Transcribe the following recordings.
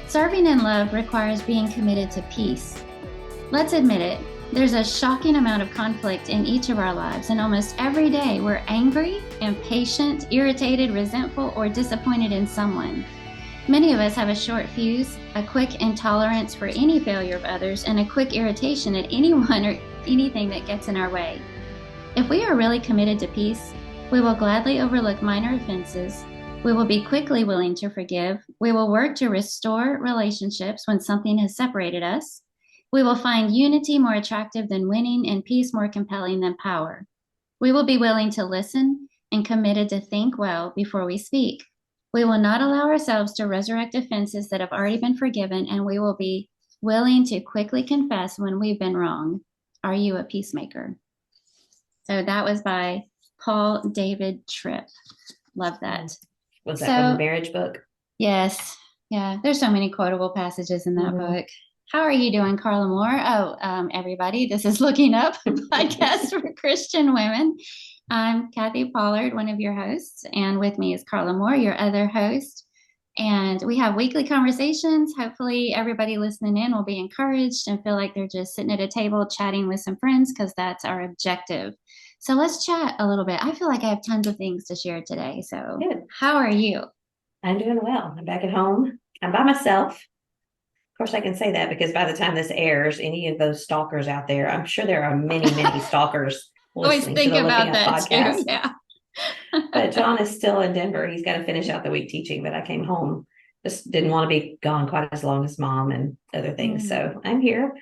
Serving in love requires being committed to peace. Let's admit it, there's a shocking amount of conflict in each of our lives, and almost every day we're angry, impatient, irritated, resentful, or disappointed in someone. Many of us have a short fuse, a quick intolerance for any failure of others, and a quick irritation at anyone or anything that gets in our way. If we are really committed to peace, we will gladly overlook minor offenses. We will be quickly willing to forgive. We will work to restore relationships when something has separated us. We will find unity more attractive than winning and peace more compelling than power. We will be willing to listen and committed to think well before we speak. We will not allow ourselves to resurrect offenses that have already been forgiven, and we will be willing to quickly confess when we've been wrong. Are you a peacemaker? So that was by Paul David Tripp. Love that. Was that from the marriage book? Yes. Yeah. There's so many quotable passages in that book. How are you doing, Carla Moore? Oh, everybody, this is Looking Up, a podcast for Christian women. I'm Kathy Pollard, one of your hosts, and with me is Carla Moore, your other host. And we have weekly conversations. Hopefully, everybody listening in will be encouraged and feel like they're just sitting at a table chatting with some friends, because that's our objective. So let's chat a little bit. I feel like I have tons of things to share today. So Good. How are you? I'm doing well. I'm back at home. I'm by myself. Of course, I can say that because by the time this airs, any of those stalkers out there, I'm sure there are many, many stalkers Always listening think to the about Looking Up that podcast. too. Yeah. But John is still in Denver. He's got to finish out the week teaching, but I came home. Just didn't want to be gone quite as long as mom and other things. So I'm here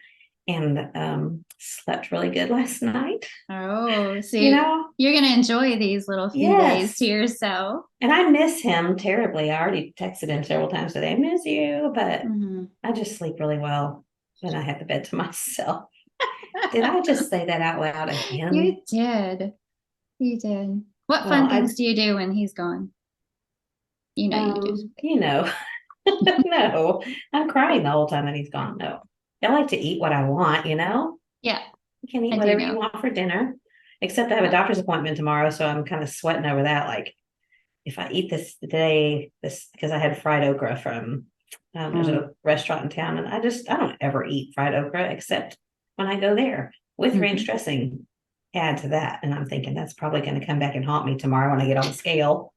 and slept really good last night. Oh, so You know, you're going to enjoy these little few days to yourself. And I miss him terribly. I already texted him several times today, I miss you, but I just sleep really well when I have the bed to myself. Did I just say that out loud again? You did. You did. What fun things do you do when he's gone? You know, you do. You know, no, I'm crying the whole time that he's gone. No, I like to eat what I want, you know? Yeah. You can eat whatever you want for dinner, except I have a doctor's appointment tomorrow. So I'm kind of sweating over that. Like, if I eat this today, because I had fried okra from there's a restaurant in town, and I don't ever eat fried okra except when I go there with ranch dressing. Add to that, and I'm thinking that's probably going to come back and haunt me tomorrow when I get on the scale.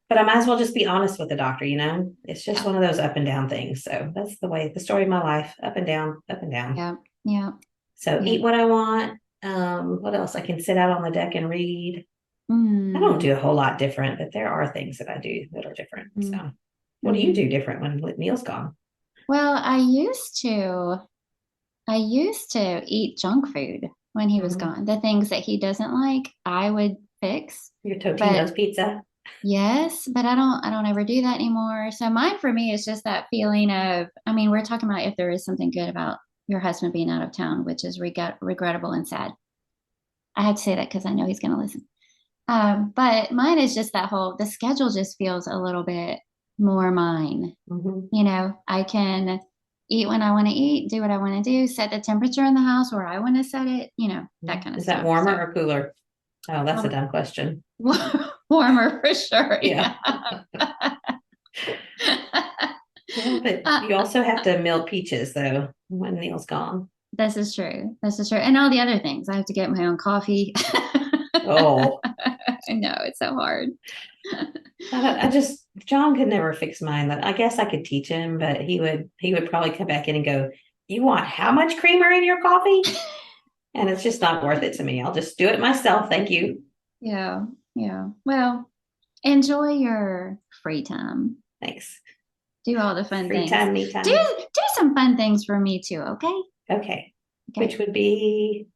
But I might as well just be honest with the doctor, you know. It's just one of those up and down things. So that's the story of my life: up and down, up and down. Yeah, yeah. So eat what I want. What else? I can sit out on the deck and read. I don't do a whole lot different, but there are things that I do that are different. So what do you do different when Neil's gone? Well, I used to eat junk food when he was gone. The things that he doesn't like, I would fix. Your Totino's pizza. Yes, but I don't ever do that anymore. So mine for me is just that feeling of, I mean, we're talking about if there is something good about your husband being out of town, which is regrettable and sad. I had to say that because I know he's going to listen. But mine is just the schedule just feels a little bit more mine. You know, I can eat when I want to eat, do what I want to do, set the temperature in the house where I want to set it, you know, that kind of stuff. Is that warmer or cooler? Oh, that's a dumb question. Warmer for sure. Yeah. But you also have to mill peaches though when Neil's gone. This is true. And all the other things. I have to get my own coffee. Oh. I know, it's so hard. John could never fix mine. I guess I could teach him, but he would probably come back in and go, "You want how much creamer in your coffee?" And it's just not worth it to me. I'll just do it myself. Thank you. Yeah. Yeah. Well, enjoy your free time. Thanks. Do all the fun things. Free time, me time. Do some fun things for me too, okay? Okay. Which would be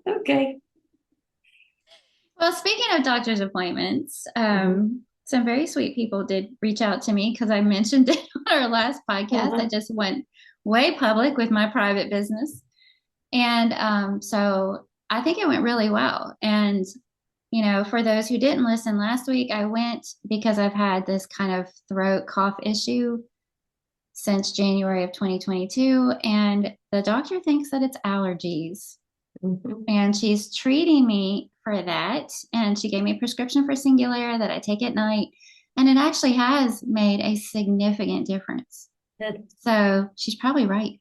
okay. Well, speaking of doctor's appointments, some very sweet people did reach out to me because I mentioned it on our last podcast. I just went way public with my private business. And so I think it went really well. And, you know, for those who didn't listen last week, I went because I've had this kind of throat cough issue since January of 2022. And the doctor thinks that it's allergies. And she's treating me for that. And she gave me a prescription for Singulair that I take at night. And it actually has made a significant difference. Good. So she's probably right.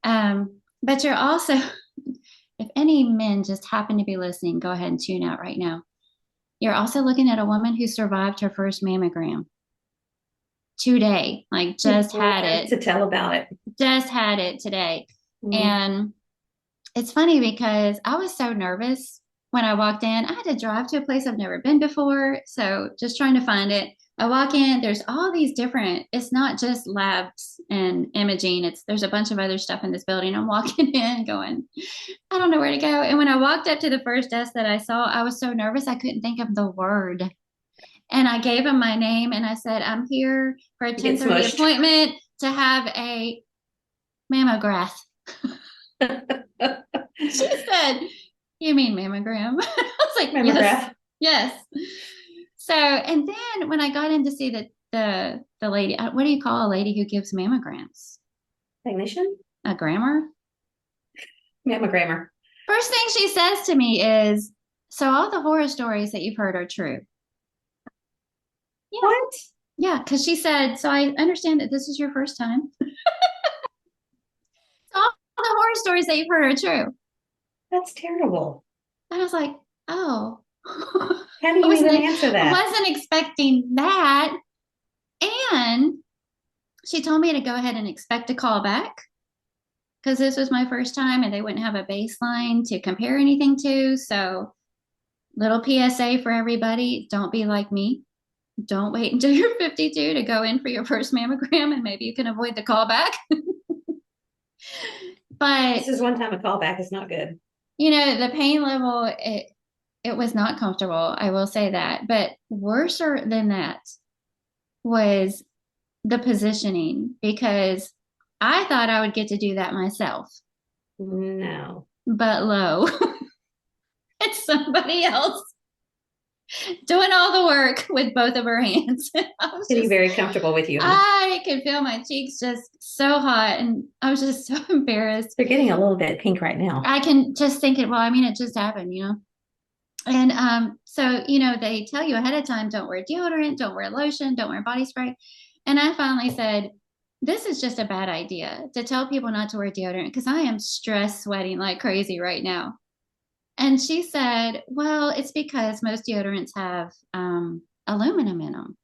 But you're also, if any men just happen to be listening, go ahead and tune out right now. You're also looking at a woman who survived her first mammogram today, like just had it. To tell about it. Just had it today. Mm-hmm. And it's funny because I was so nervous when I walked in. I had to drive to a place I've never been before. So just trying to find it. I walk in, there's all these different, it's not just labs and imaging. There's a bunch of other stuff in this building. I'm walking in going, I don't know where to go. And when I walked up to the first desk that I saw, I was so nervous I couldn't think of the word. And I gave him my name and I said, I'm here for a 10:30 appointment to have a mammograph. She said, you mean mammogram? I was like, mammograph. Yes. So, and then when I got in to see the lady, what do you call a lady who gives mammograms? Technician? A grammar? Mammogrammer. First thing she says to me is, so all the horror stories that you've heard are true. Yeah. What? Yeah, because she said, so I understand that this is your first time. So all the horror stories that you've heard are true. That's terrible. And I was like, oh. How do you even answer that? I wasn't expecting that. And she told me to go ahead and expect a call back because this was my first time and they wouldn't have a baseline to compare anything to. So, little PSA for everybody, don't be like me. Don't wait until you're 52 to go in for your first mammogram and maybe you can avoid the callback. But this is one time a callback is not good. The pain level, it was not comfortable. I will say that. But worse than that was the positioning because I thought I would get to do that myself. No. But lo, it's somebody else doing all the work with both of her hands. Getting very comfortable with you. Huh? I could feel my cheeks just so hot and I was just so embarrassed. They're getting a little bit pink right now. I can just think it, well, I mean, it just happened, And so, they tell you ahead of time, don't wear deodorant, don't wear lotion, don't wear body spray. And I finally said, this is just a bad idea to tell people not to wear deodorant because I am stress sweating like crazy right now. And she said, well, it's because most deodorants have aluminum in them.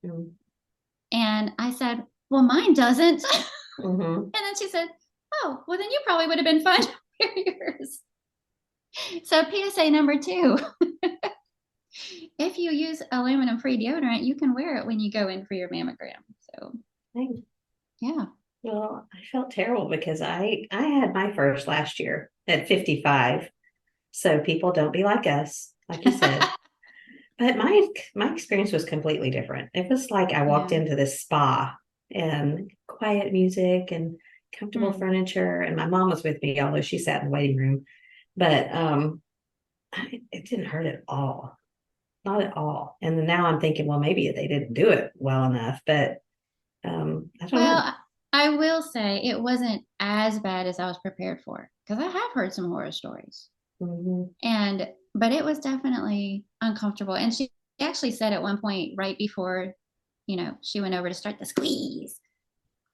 Mm-hmm. And I said, well, mine doesn't. Mm-hmm. And then she said, oh, well, then you probably would have been fine to wear yours. So PSA number 2, if you use aluminum-free deodorant, you can wear it when you go in for your mammogram. So, thanks. Yeah. Well, I felt terrible because I had my first last year at 55. So people don't be like us, like you said. But my experience was completely different. It was like I walked into this spa and quiet music and comfortable furniture. And my mom was with me, although she sat in the waiting room. But it didn't hurt at all. Not at all. And now I'm thinking, well, maybe they didn't do it well enough. But I don't know. I will say it wasn't as bad as I was prepared for because I have heard some horror stories. Mm-hmm. But it was definitely uncomfortable. And she actually said at one point, right before, she went over to start the squeeze,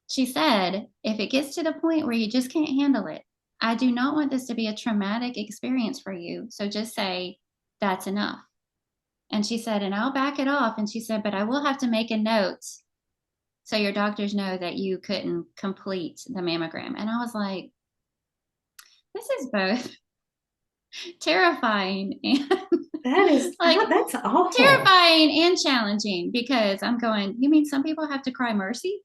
she said, if it gets to the point where you just can't handle it, I do not want this to be a traumatic experience for you. So just say, that's enough. And she said, and I'll back it off. And she said, but I will have to make a note so your doctors know that you couldn't complete the mammogram. And I was like, this is both terrifying and that's awful. Terrifying and challenging because I'm going, you mean some people have to cry mercy?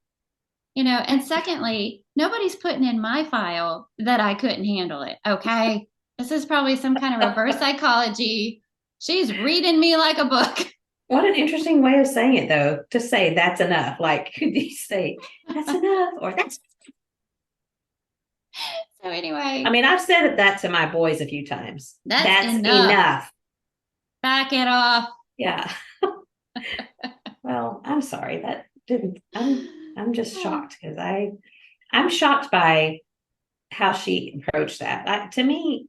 And secondly, nobody's putting in my file that I couldn't handle it. Okay. This is probably some kind of reverse psychology. She's reading me like a book. What an interesting way of saying it, though, to say that's enough. Like, could you say that's enough or that's. So anyway. I mean, I've said that to my boys a few times. That's enough. Back it off. Yeah. Well, I'm sorry. That didn't, I'm just shocked because I'm shocked by how she approached that. To me,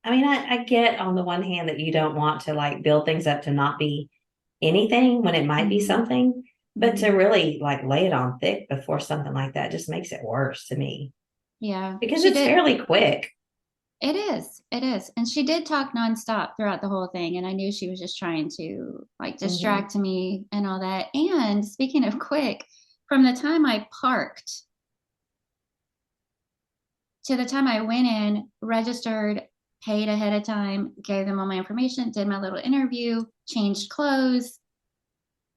I mean, I get on the one hand that you don't want to like build things up to not be anything when it might be something, but to Mhm. really like lay it on thick before something like that just makes it worse to me Yeah, because she it's did. fairly quick. It is. It is. And she did talk nonstop throughout the whole thing. And I knew she was just trying to like Hmm. distract me and all that. And speaking of quick, from the time I parked to the time I went in, registered, paid ahead of time, gave them all my information, did my little interview, changed clothes,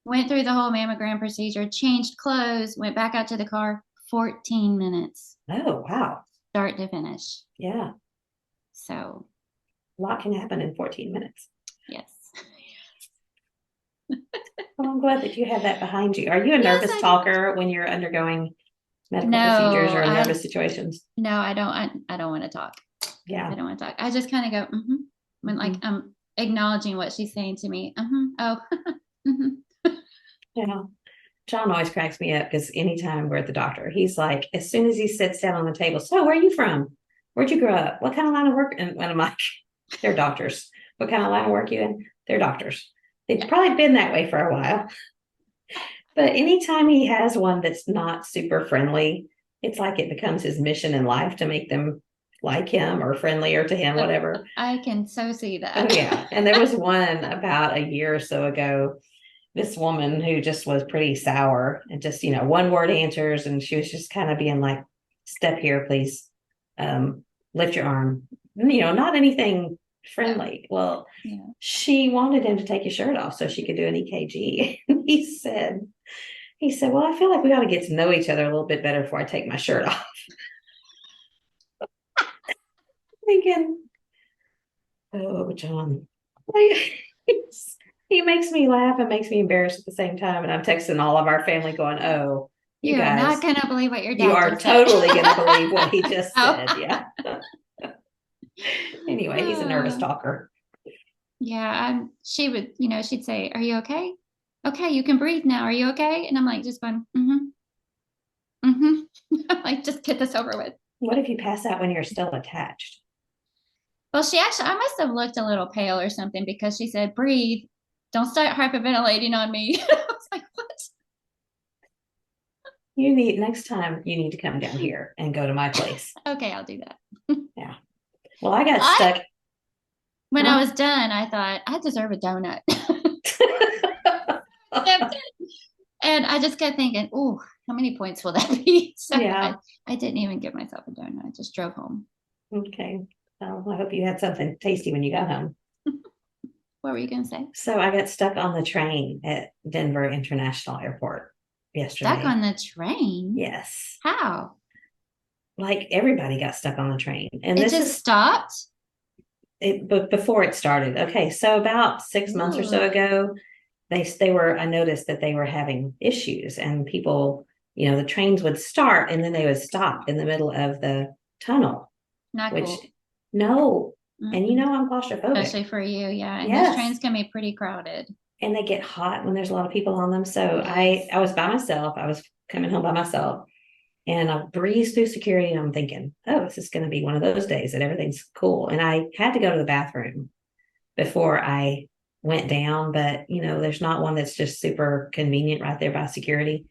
went through the whole mammogram procedure, changed clothes, went back out to the car, 14 minutes, Oh, wow. start to finish. Yeah. So, A lot can happen in 14 minutes. yes. Well, I'm glad that you have that behind you. Are you a Yes, nervous I do. talker when you're undergoing medical procedures No, or I nervous situations? no, I don't. I don't want to talk. I Yeah. don't want to talk. I just kind of go when like Hmm. I'm acknowledging what she's saying to me. Oh, hmm. Yeah. John always cracks me up because anytime we're at the doctor, he's like, as soon as he sits down on the table, so where are you from? Where'd you grow up? What kind of line of work? And when I'm like, they're doctors. What kind of line of work you in? They're doctors. They've Yeah, probably been that way for a while. But anytime he has one that's not super friendly, it's like it becomes his mission in life to make them like him or friendlier to him, whatever. I can so see Oh, that. yeah. And there was one about a year or so ago, this woman who just was pretty sour and just, one word answers. And she was just kind of being like, step here, please. Lift your arm. Not anything Yeah, friendly. Well, yeah. she wanted him to take his shirt off so she could do an EKG. And he said, well, I feel like we ought to get to know each other a little bit better before I take my shirt off. Thinking, oh, John. He makes me laugh and makes me embarrassed at the same time. And I'm texting all of our family going, oh, you You are not guys, gonna believe what your you dad are just said. totally going to believe what he just Oh. said. Yeah. Anyway, he's a nervous talker. Yeah, she would, she'd say, "Are you okay? Okay, you can breathe now. Are you okay?" And I'm like, just going, like, just get this over with. What if you pass out when you're still attached? Well, I must have looked a little pale or something because she said, "Breathe. Don't start hyperventilating on me." I was like, "What?" Next time you need to come down here and go to my place. Okay, I'll do that. Yeah. Well, I got I stuck. When I Huh? was done, I thought I deserve a donut. And I just kept thinking, "Oh, how many points will that be?" So Yeah. I didn't even give myself a donut. I just drove home. Okay. Well, I hope you had something tasty when you got home. What were you going to say? So I got stuck on the train at Denver International Airport Stuck yesterday. on the train? Yes. How? Like everybody got stuck on the train. And It this just is stopped? it, but before it started. Okay. So about 6 months or so Ooh, ago, I noticed that they were having issues and people, the trains would start and then they would stop in the middle of the tunnel, not which cool. no. And Mm-mm. I'm claustrophobic. Especially for you, yeah. And those Yes. trains can be pretty crowded. And they get hot when there's a lot of people on them. So Yes. I was by myself. I was coming home by myself and I breezed through security and I'm thinking, oh, this is going to be one of those days that everything's cool. And I had to go to the bathroom before I went down, but there's not one that's just super convenient right there by security.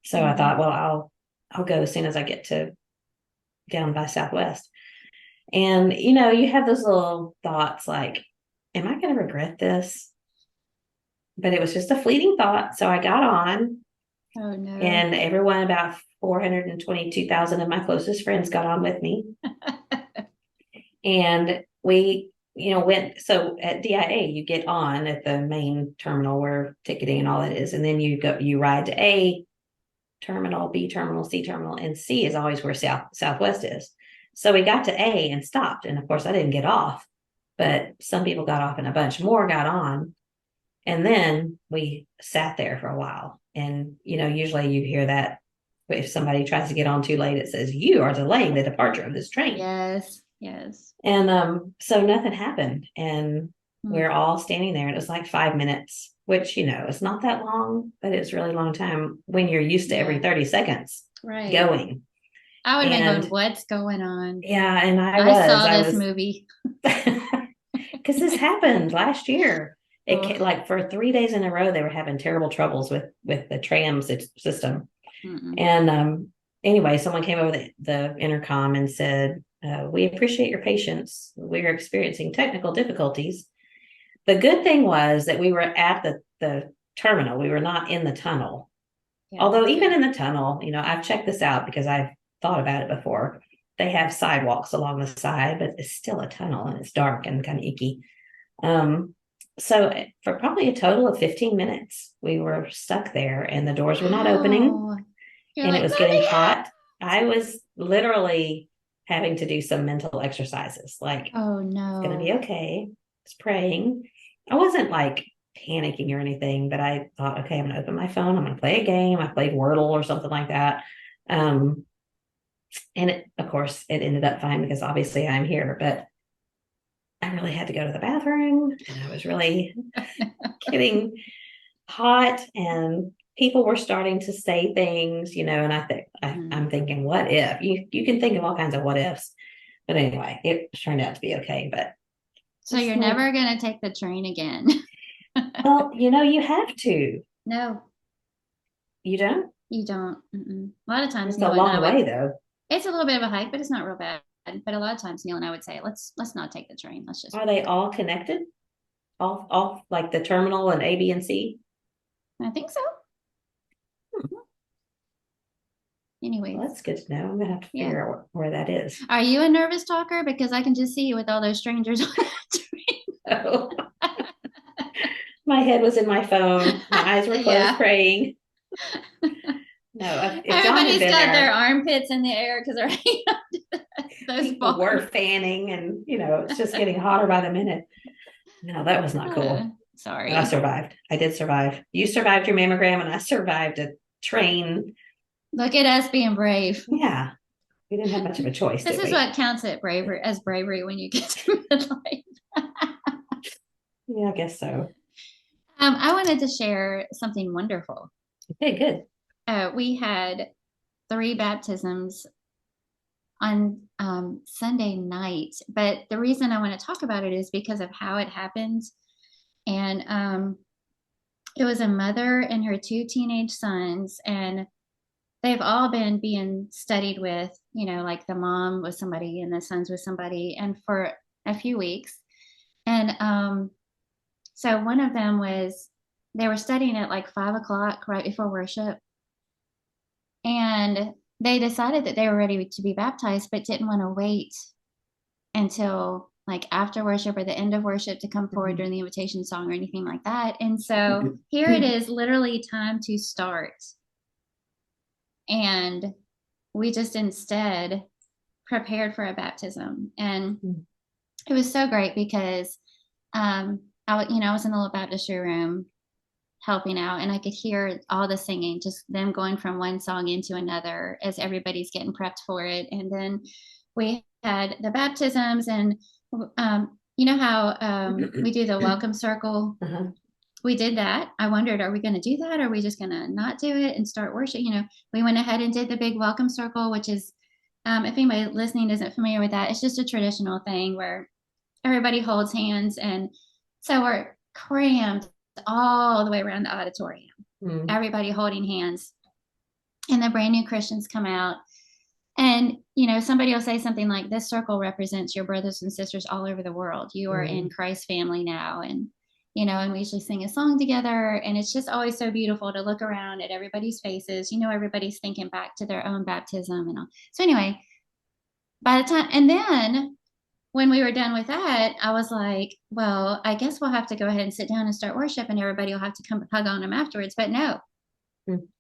So I Mm-hmm. thought, well, I'll go as soon as I get to down by Southwest. And you have those little thoughts like, am I going to regret this? But it was just a fleeting thought. So I got on, Oh no. and everyone, about 422,000 of my closest friends, got on with me. And we, went. So at DIA, you get on at the main terminal where ticketing and all that is. And then you ride to A terminal, B terminal, C terminal, and C is always where Southwest is. So we got to A and stopped. And of course, I didn't get off, but some people got off and a bunch more got on. And then we sat there for a while. And, usually you hear that if somebody tries to get on too late, it says, you are delaying the departure of this train. Yes. Yes. And so nothing happened. And Hmm. we're all standing there. And it was like 5 minutes, which, it's not that long, but it's a really long time when you're used to every Yeah. 30 seconds Right. going. I would have been going, And "What's going on?" yeah, and I I saw was, this movie. because this happened last year. Like for 3 days in a row, they were having terrible troubles with the tram system. And anyway, someone came over the intercom and said, we appreciate your patience. We're experiencing technical difficulties. The good thing was that we were at the terminal. We were not in the tunnel. Yeah, although even in the tunnel, I've checked this out because I've thought about it before. They have sidewalks along the side, but it's still a tunnel and it's dark and kind of icky. So for probably a total of 15 minutes, we were stuck there and the doors were not opening. And it was getting hot. I was literally having to do some mental exercises. Like, oh no, it's going to be okay. I was praying. I wasn't like panicking or anything, but I thought, okay, I'm going to open my phone. I'm going to play a game. I played Wordle or something like that. And of course, it ended up fine because obviously I'm here, but I really had to go to the bathroom and I was really getting hot and people were starting to say things, and I'm thinking, what if? You can think of all kinds of what ifs. But anyway, it turned out to be okay. But so you're never going to take the train again. Well, you have to. No. You don't? You don't. Mm-mm. A lot of times it's a long way though. It's a little bit of a hike, but it's not real bad. But a lot of times Neil and I would say, let's not take the train. Let's just. Are they all connected? All like the terminal and A, B, and C? I think so. Anyway, well, that's good to know. I'm gonna have to figure out where that is. Are you a nervous talker? Because I can just see you with all those strangers on the train. Oh. My head was in my phone. My eyes were closed, praying. No, everybody's got their armpits in the air because they're those people were fanning, and it's just getting hotter by the minute. No, that was not cool. Sorry, but I survived. I did survive. You survived your mammogram, and I survived a train. Look at us being brave. Yeah, we didn't have much of a choice. This is what counts as bravery when you get to midlife. Yeah, I guess so. I wanted to share something wonderful. Okay, good. We had 3 baptisms on Sunday night, but the reason I want to talk about it is because of how it happened. And it was a mother and her 2 teenage sons, and they've all been being studied with, like the mom was somebody and the sons with somebody, and for a few weeks. And so one of them they were studying at like 5:00 right before worship. And they decided that they were ready to be baptized, but didn't want to wait until like after worship or the end of worship to come forward during the invitation song or anything like that. And so here it is, literally time to start. And we just instead prepared for a baptism. And it was so great because I was in the little baptistry room helping out, and I could hear all the singing, just them going from one song into another as everybody's getting prepped for it. And then we had the baptisms, and you know how we do the welcome circle. We did that. I wondered, are we going to do that? Or are we just going to not do it and start worship? We went ahead and did the big welcome circle, which is, if anybody listening isn't familiar with that, it's just a traditional thing where everybody holds hands. And so we're crammed all the way around the auditorium, everybody holding hands. And the brand new Christians come out, and somebody will say something like, this circle represents your brothers and sisters all over the world. You are in Christ's family now. And and we usually sing a song together, and it's just always so beautiful to look around at everybody's faces. Everybody's thinking back to their own baptism and all. So anyway, by the time, and then when we were done with that, I was like, well, I guess we'll have to go ahead and sit down and start worship, and everybody will have to come hug on them afterwards. But no,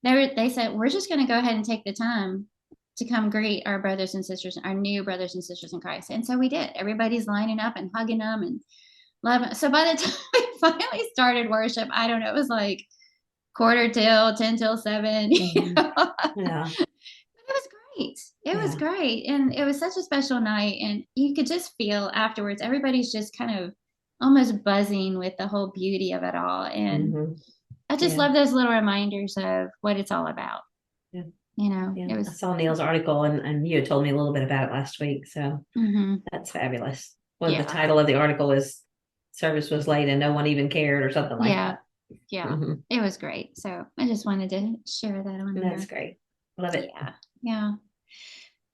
they said, we're just going to go ahead and take the time to come greet our brothers and sisters, our new brothers and sisters in Christ. And so we did. Everybody's lining up and hugging them and loving. So by the time we finally started worship, I don't know, it was like 10 till 7. Yeah. It was great. It was great. And it was such a special night. And you could just feel afterwards, everybody's just kind of almost buzzing with the whole beauty of it all. And I just love those little reminders of what it's all about. Yeah. It was. I saw Neil's article, and you had told me a little bit about it last week. So that's fabulous. Well, the title of the article is service was late and no one even cared or something like Yeah. that. Yeah. Hmm. It was great. So I just wanted to share that on That's here. great. Love it. Yeah. Yeah.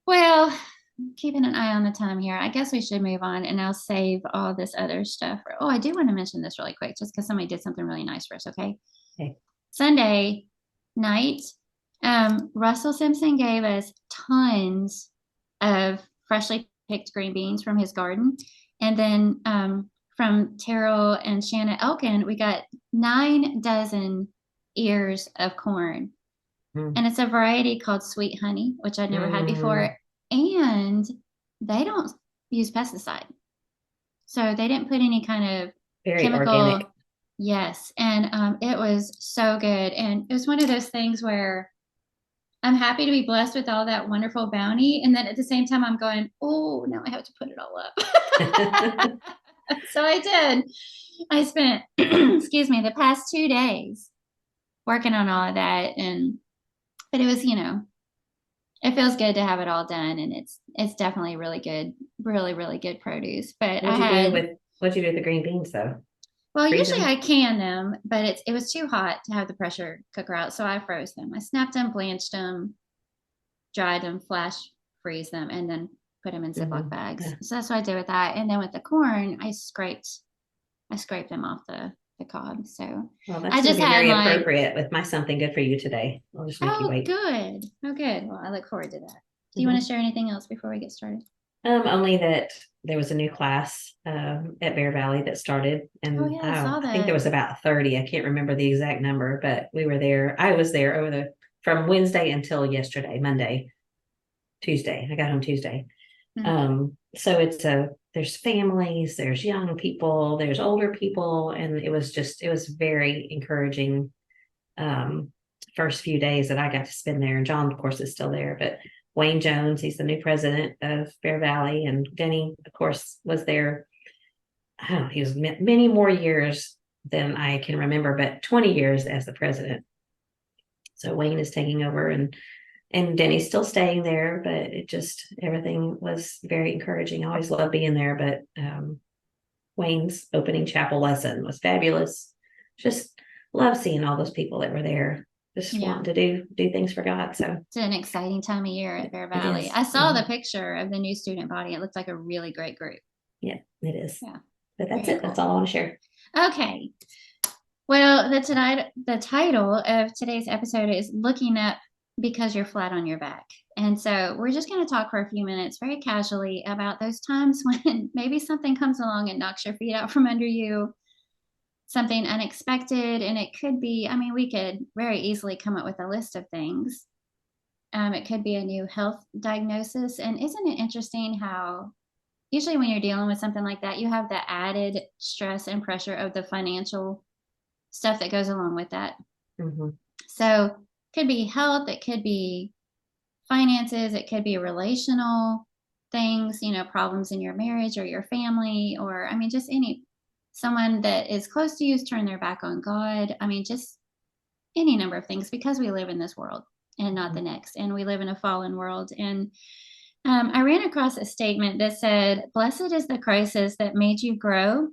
Well, keeping an eye on the time here. I guess we should move on and I'll save all this other stuff. Oh, I do want to mention this really quick just because somebody did something really nice for us. Okay. Okay. Sunday night, Russell Simpson gave us tons of freshly picked green beans from his garden. And then from Terrell and Shanna Elkin, we got 9 dozen ears of corn. Mm. And it's a variety called Sweet Honey, which I'd never had before. And they don't use pesticide. So they didn't put any kind of Very chemical. organic. Yes. And it was so good. And it was one of those things where I'm happy to be blessed with all that wonderful bounty. And then at the same time, I'm going, oh, now I have to put it all up. So I did. I spent, excuse me, the past 2 days working on all of that. But it was, it feels good to have it all done. And it's definitely really good, really, really good produce. But What'd you do with the green beans though? Well, Freeze usually them? I can them, but it was too hot to have the pressure cooker out, so I froze them. I snapped them, blanched them, dried them, flash freeze them, and then put them in Ziploc bags. Yeah. So that's what I did with that. And then with the corn, I scraped them off the cob. So Well, that's I going to just be had very like, appropriate with my something good for you today. I'll just make you oh, wait. good. Oh, good. Well, I look forward to that. Do you want to share anything else before we get started? Only that there was a new class at Bear Valley that started, and Oh, yeah, I saw I think there that. was about 30. I can't remember the exact number, but we were there. I was there from Wednesday until yesterday, Monday, Tuesday. I got home Tuesday. So there's families, there's young people, there's older people, and it was very encouraging. First few days that I got to spend there, and John, of course, is still there, but Wayne Jones, he's the new president of Bear Valley, and Denny, of course, was there. Oh, he was many more years than I can remember, but 20 years as the president. So Wayne is taking over, and Denny's still staying there, but everything was very encouraging. I always love being there, but Wayne's opening chapel lesson was fabulous. Just love seeing all those people that were there, just wanting to do things for God. So it's an exciting time of year at Bear Valley. I saw the picture of the new student body. It looked like a really great group. Yeah, it is. Yeah. But that's it. Cool. That's all I want to share. Okay. Well, the title of today's episode is Looking Up Because You're Flat on Your Back. And so we're just going to talk for a few minutes very casually about those times when maybe something comes along and knocks your feet out from under you, something unexpected. And it could be, we could very easily come up with a list of things. It could be a new health diagnosis. And isn't it interesting how usually when you're dealing with something like that, you have the added stress and pressure of the financial stuff that goes along with that. Mm-hmm. So it could be health, it could be finances, it could be relational things, problems in your marriage or your family, or just someone that is close to you has turned their back on God. Just any number of things, because we live in this world and not the next, and we live in a fallen world. And I ran across a statement that said, "Blessed is the crisis that made you grow,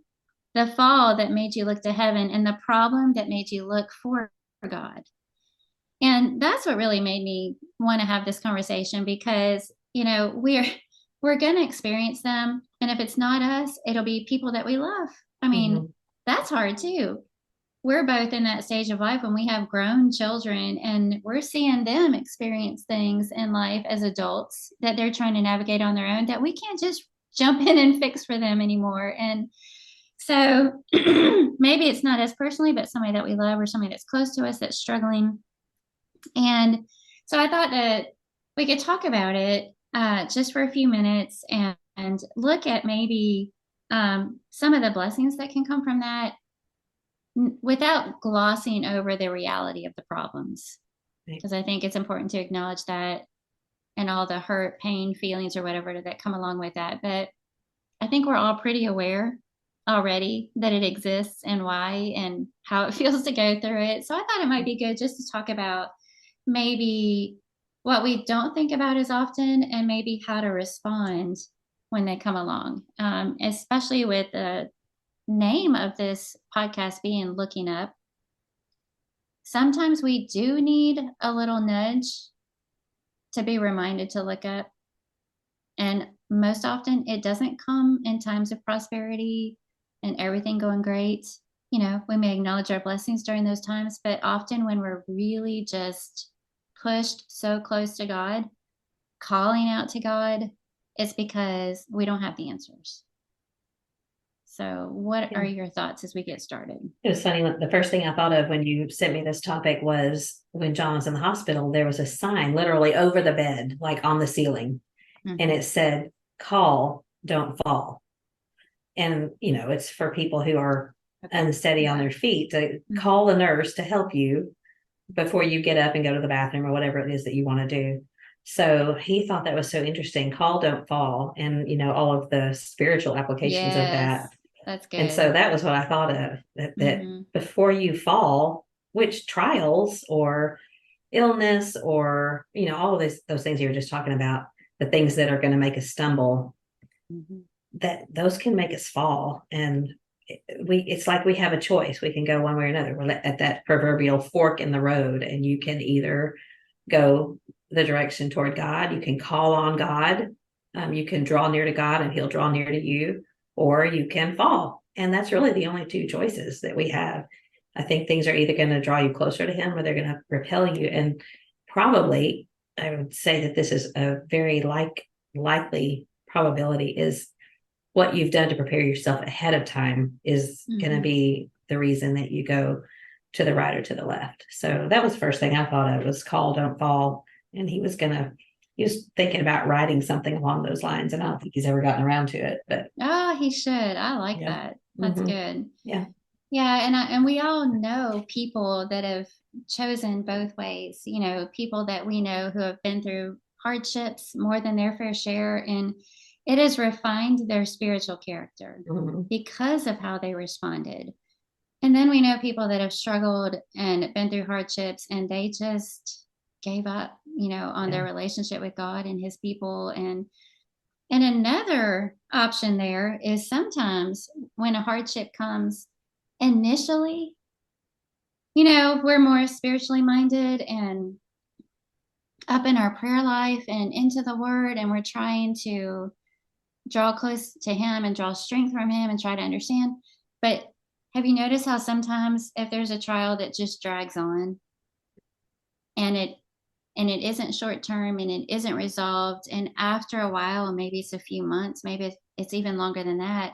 the fall that made you look to heaven, and the problem that made you look for God." And that's what really made me want to have this conversation, because we're going to experience them, and if it's not us, it'll be people that we love. That's hard too. We're both in that stage of life when we have grown children, and we're seeing them experience things in life as adults that they're trying to navigate on their own, that we can't just jump in and fix for them anymore. And so maybe it's not us personally, but somebody that we love or somebody that's close to us that's struggling. And so I thought that we could talk about it just for a few minutes and look at maybe some of the blessings that can come from that without glossing over the reality of the problems. Because I think it's important to acknowledge that and all the hurt, pain, feelings, or whatever that come along with that. But I think we're all pretty aware already that it exists and why and how it feels to go through it. So I thought it might be good just to talk about maybe what we don't think about as often, and maybe how to respond when they come along, especially with the name of this podcast being Looking Up, sometimes we do need a little nudge to be reminded to look up. And most often it doesn't come in times of prosperity and everything going great. We may acknowledge our blessings during those times, but often when we're really just pushed so close to God, calling out to God, it's because we don't have the answers. So what are your thoughts as we get started? It was funny. The first thing I thought of when you sent me this topic was when John was in the hospital, there was a sign literally over the bed, like on the ceiling. And it said, call, don't fall. And, it's for people who are unsteady on their feet to call the nurse to help you before you get up and go to the bathroom or whatever it is that you want to do. So he thought that was so interesting. Call, don't fall. And, all of the spiritual applications of that. That's good. And so that was what I thought of, that before you fall, which trials or illness or, all of those things you were just talking about, the things that are going to make us stumble, that those can make us fall. And it's like we have a choice. We can go one way or another. We're at that proverbial fork in the road, and you can either go the direction toward God, you can call on God, you can draw near to God and he'll draw near to you, or you can fall. And that's really the only two choices that we have. I think things are either going to draw you closer to him or they're going to repel you. And probably I would say that this is a very likely probability is what you've done to prepare yourself ahead of time is going to be the reason that you go to the right or to the left. So that was the first thing I thought of, was call, don't fall. And he was thinking about writing something along those lines. And I don't think he's ever gotten around to it, but. Oh, he should. I like that. That's good. Yeah. Yeah. And we all know people that have chosen both ways, people that we know who have been through hardships more than their fair share. And it has refined their spiritual character because of how they responded. And then we know people that have struggled and been through hardships and they just gave up, on their relationship with God and his people. And another option there is sometimes when a hardship comes initially, we're more spiritually minded and up in our prayer life and into the word, and we're trying to draw close to him and draw strength from him and try to understand. But have you noticed how sometimes if there's a trial that just drags on and it isn't short term and it isn't resolved, and after a while, maybe it's a few months, maybe it's even longer than that,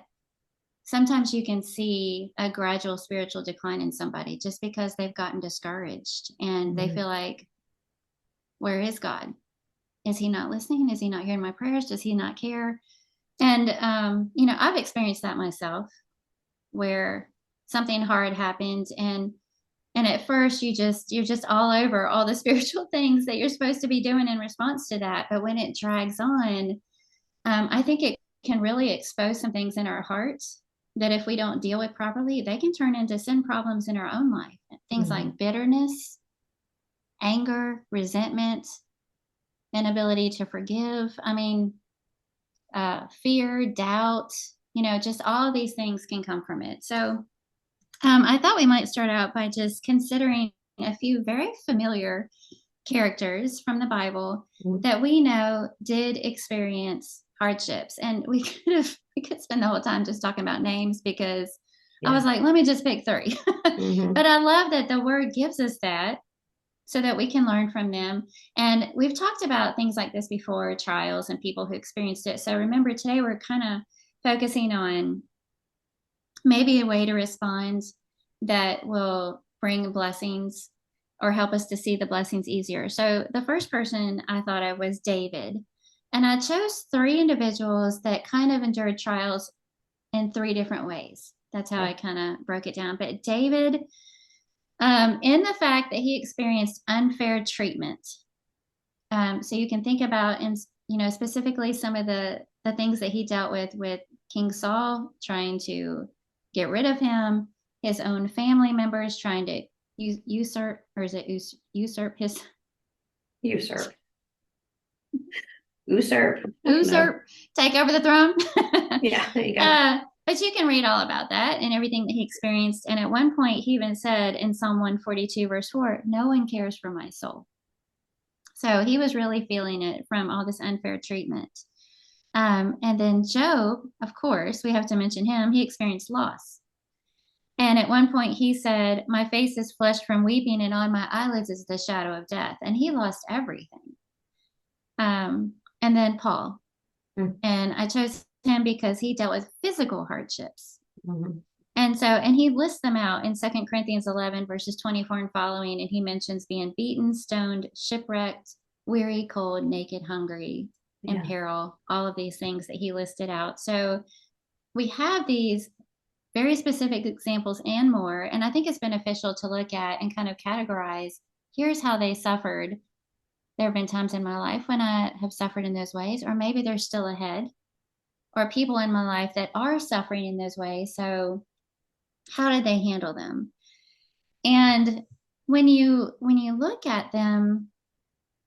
sometimes you can see a gradual spiritual decline in somebody just because they've gotten discouraged and they feel like, where is God? Is he not listening? Is he not hearing my prayers? Does he not care? And, I've experienced that myself, where something hard happened and at first you're just all over all the spiritual things that you're supposed to be doing in response to that. But when it drags on, I think it can really expose some things in our hearts that if we don't deal with properly, they can turn into sin problems in our own life. Things like bitterness, anger, resentment, inability to forgive. Fear, doubt, just all these things can come from it. So I thought we might start out by just considering a few very familiar characters from the Bible that we know did experience hardships. And we could spend the whole time just talking about names because I was like, let me just pick 3. But I love that the word gives us that so that we can learn from them. And we've talked about things like this before, trials and people who experienced it. So remember, today we're kind of focusing on maybe a way to respond that will bring blessings or help us to see the blessings easier. So the first person I thought of was David. And I chose 3 individuals that kind of endured trials in 3 different ways. That's how I kind of broke it down. But David, in the fact that he experienced unfair treatment. So you can think about, specifically some of the things that he dealt with King Saul trying to get rid of him, his own family members trying to usurp, or is it usurp his? Usurp. Take over the throne. Yeah, there you go. But you can read all about that and everything that he experienced. And at one point, he even said in Psalm 142, verse 4, no one cares for my soul. So he was really feeling it from all this unfair treatment. And then Job, of course, we have to mention him. He experienced loss. And at one point, he said, my face is flushed from weeping, and on my eyelids is the shadow of death. And he lost everything. And then Paul. Mm-hmm. And I chose him because he dealt with physical hardships. Mm-hmm. And he lists them out in 2 Corinthians 11, verses 24 and following. And he mentions being beaten, stoned, shipwrecked, weary, cold, naked, hungry, in peril, all of these things that he listed out. So we have these very specific examples and more. And I think it's beneficial to look at and kind of categorize, here's how they suffered. There have been times in my life when I have suffered in those ways, or maybe they're still ahead, or people in my life that are suffering in those ways. So how did they handle them? And when you look at them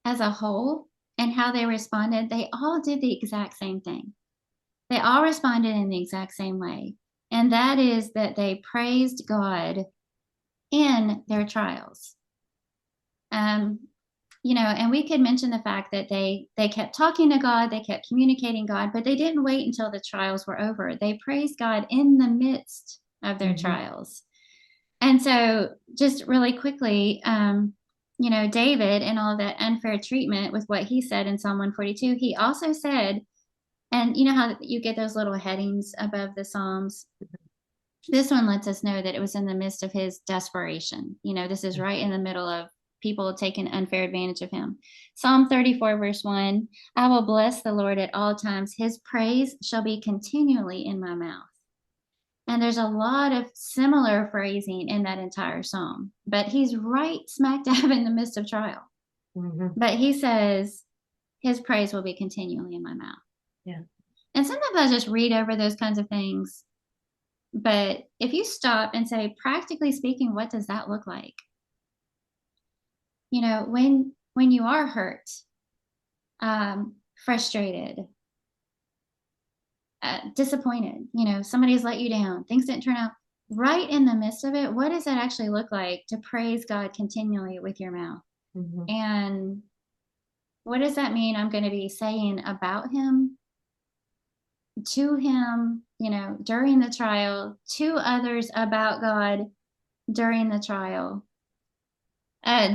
as a whole and how they responded, they all did the exact same thing. They all responded in the exact same way. And that is that they praised God in their trials. And we could mention the fact that they kept talking to God, they kept communicating God, but they didn't wait until the trials were over. They praised God in the midst of their trials. And so just really quickly, David and all of that unfair treatment with what he said in Psalm 142, he also said, and you know how you get those little headings above the Psalms? This one lets us know that it was in the midst of his desperation. This is right in the middle of people taking unfair advantage of him. Psalm 34, verse 1, I will bless the Lord at all times. His praise shall be continually in my mouth. And there's a lot of similar phrasing in that entire psalm, but he's right smack dab in the midst of trial. Mm-hmm. But he says, his praise will be continually in my mouth. Yeah. And sometimes I just read over those kinds of things. But if you stop and say, practically speaking, what does that look like? When you are hurt, frustrated, disappointed, somebody's let you down, things didn't turn out right in the midst of it. What does that actually look like to praise God continually with your mouth? Mm-hmm. And what does that mean I'm going to be saying about him, to him, during the trial, to others about God during the trial?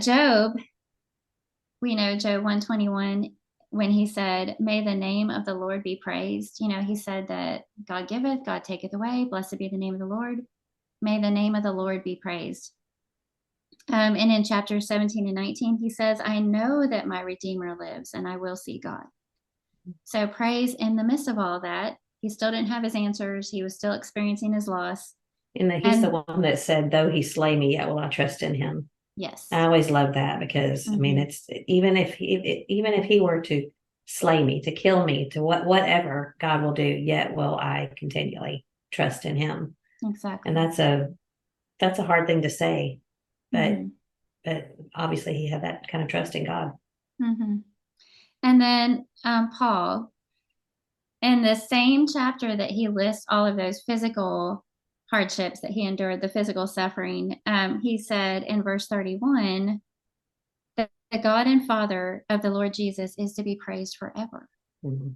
Job, we know Job 121, when he said, may the name of the Lord be praised. He said that God giveth, God taketh away. Blessed be the name of the Lord. May the name of the Lord be praised. And in chapters 17 and 19, he says, I know that my Redeemer lives and I will see God. So praise in the midst of all that. He still didn't have his answers. He was still experiencing his loss. And he's the one that said, though he slay me, yet will I trust in him. Yes. I always love that because, mm-hmm. I mean, it's even if he were to slay me, to kill me, to whatever God will do, yet will I continually trust in him. Exactly. And that's a hard thing to say, but obviously he had that kind of trust in God. Mm-hmm. And then Paul, in the same chapter that he lists all of those physical hardships that he endured, the physical suffering, he said in verse 31 that the God and Father of the Lord Jesus is to be praised forever. Mm-hmm.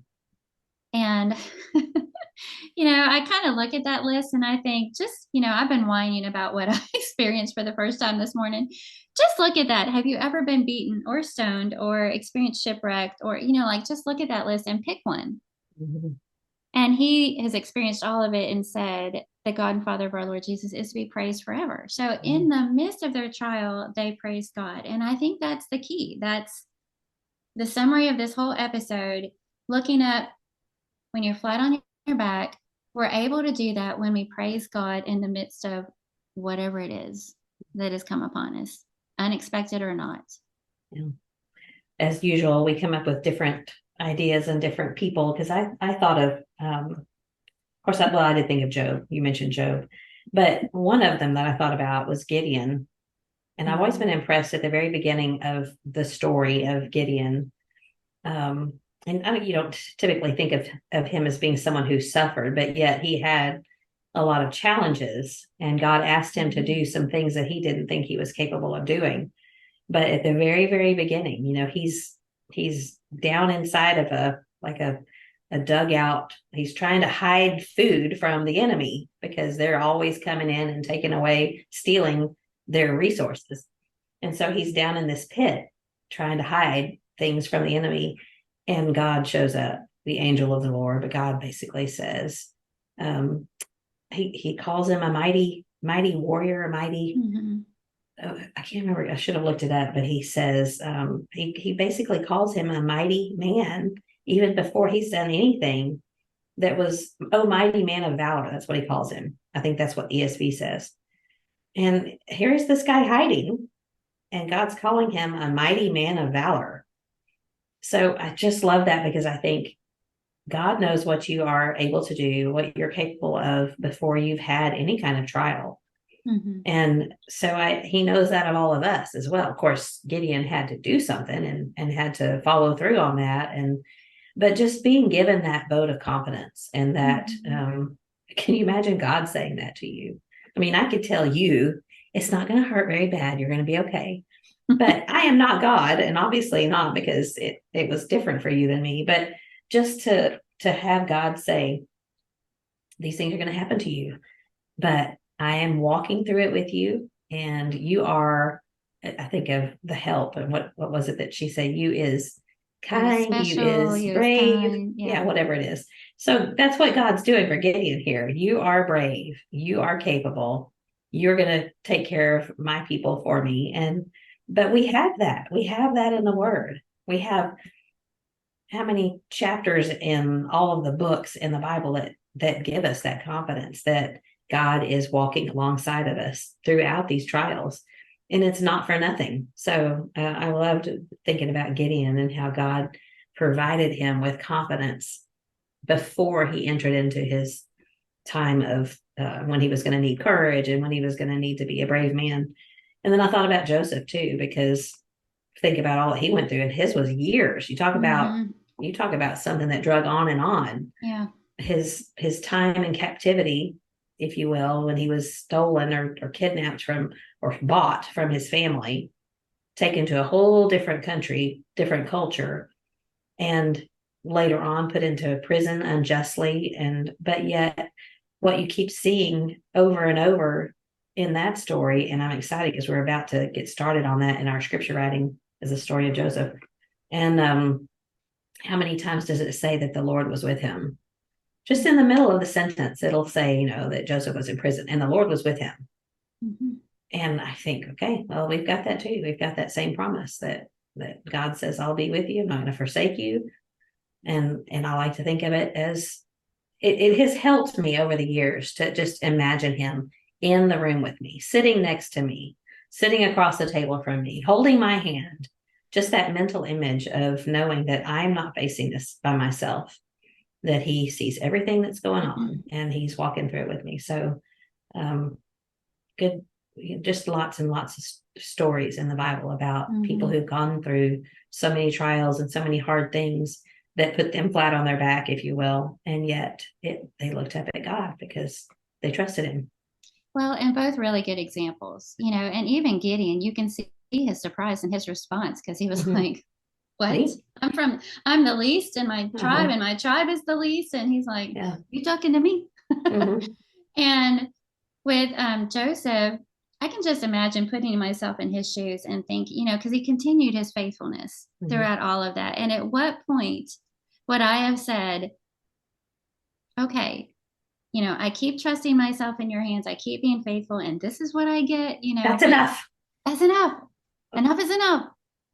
And I kind of look at that list and I think, just I've been whining about what I experienced for the first time this morning. Just look at that. Have you ever been beaten or stoned or experienced shipwrecked, or just look at that list and pick one. Mm-hmm. And he has experienced all of it and said, the God and Father of our Lord Jesus is to be praised forever. So in the midst of their trial, they praised God. And I think that's the key. That's the summary of this whole episode. Looking up when you're flat on your back, we're able to do that when we praise God in the midst of whatever it is that has come upon us, unexpected or not. Yeah. As usual, we come up with different ideas and different people, because I thought of course, I did think of Job. You mentioned Job, but one of them that I thought about was Gideon. And I've always been impressed at the very beginning of the story of Gideon. And you don't typically think of him as being someone who suffered, but yet he had a lot of challenges, and God asked him to do some things that he didn't think he was capable of doing. But at the very, very beginning, he's down inside of a dugout. He's trying to hide food from the enemy because they're always coming in and taking away, stealing their resources. And so he's down in this pit trying to hide things from the enemy. And God shows up, the angel of the Lord. But God basically says, he calls him a mighty warrior, a mighty. Mm-hmm. I can't remember. I should have looked it up, but he says he basically calls him a mighty man even before he's done anything that was, oh, mighty man of valor. That's what he calls him. I think that's what ESV says. And here's this guy hiding, and God's calling him a mighty man of valor. So I just love that, because I think God knows what you are able to do, what you're capable of before you've had any kind of trial. Mm-hmm. And so he knows that of all of us as well. Of course, Gideon had to do something and had to follow through on that. But just being given that vote of confidence, and that, can you imagine God saying that to you? I mean, I could tell you it's not going to hurt very bad. You're going to be okay. But I am not God, and obviously not, because it was different for you than me. But just to have God say, these things are going to happen to you, but I am walking through it with you, and you are, I think of the help, and what was it that she said? You is kind, special, you is brave. kind, yeah, whatever it is. So that's what God's doing for Gideon here. You are brave. You are capable. You're going to take care of my people for me. But we have that. We have that in the Word. We have how many chapters in all of the books in the Bible that give us that confidence that God is walking alongside of us throughout these trials, and it's not for nothing. So I loved thinking about Gideon and how God provided him with confidence before he entered into his time of when he was going to need courage and when he was going to need to be a brave man. And then I thought about Joseph too, because think about all that he went through, and his was years. You talk about something that drug on and on. Yeah. His time in captivity, if you will, when he was stolen or kidnapped from, or bought from his family, taken to a whole different country, different culture, and later on put into prison unjustly. But yet what you keep seeing over and over in that story, and I'm excited because we're about to get started on that in our scripture writing, is the story of Joseph. And how many times does it say that the Lord was with him? Just in the middle of the sentence, it'll say, that Joseph was in prison and the Lord was with him. Mm-hmm. And I think, okay, well, we've got that too. We've got that same promise that God says, I'll be with you. I'm not going to forsake you. And I like to think of it as it has helped me over the years to just imagine him in the room with me, sitting next to me, sitting across the table from me, holding my hand. Just that mental image of knowing that I'm not facing this by myself, that he sees everything that's going on and he's walking through it with me. So good, just lots and lots of stories in the Bible about people who've gone through so many trials and so many hard things that put them flat on their back, if you will. And yet they looked up at God because they trusted him. Well, and both really good examples, and even Gideon, you can see his surprise in his response, because he was like, what? Me? I'm the least in my tribe, and my tribe is the least. And he's like, you talking to me? And with Joseph, I can just imagine putting myself in his shoes and think, because he continued his faithfulness throughout all of that. And at what point would I have said, okay, I keep trusting myself in your hands. I keep being faithful, and this is what I get, That's enough. That's enough. Enough is enough.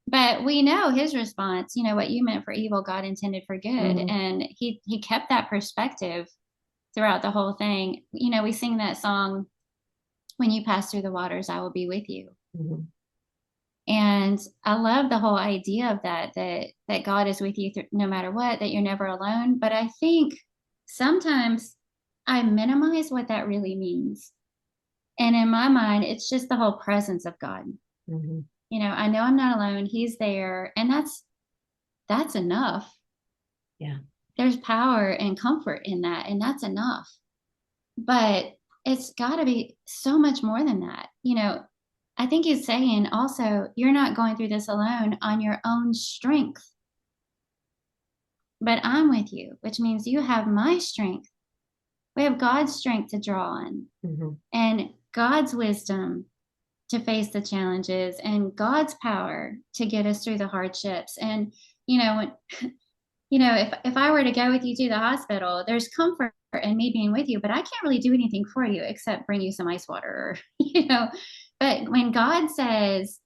But we know his response, what you meant for evil, God intended for good. And he kept that perspective throughout the whole thing. We sing that song, when you pass through the waters, I will be with you. And I love the whole idea of that God is with you no matter what, that you're never alone. But I think sometimes I minimize what that really means. And in my mind, it's just the whole presence of God. I know I'm not alone. He's there. And that's enough. Yeah. There's power and comfort in that. And that's enough. But it's got to be so much more than that. I think he's saying also, you're not going through this alone on your own strength, but I'm with you, which means you have my strength. We have God's strength to draw on, and God's wisdom to face the challenges, and God's power to get us through the hardships. And, when, if I were to go with you to the hospital, there's comfort in me being with you, but I can't really do anything for you except bring you some ice water, but when God says,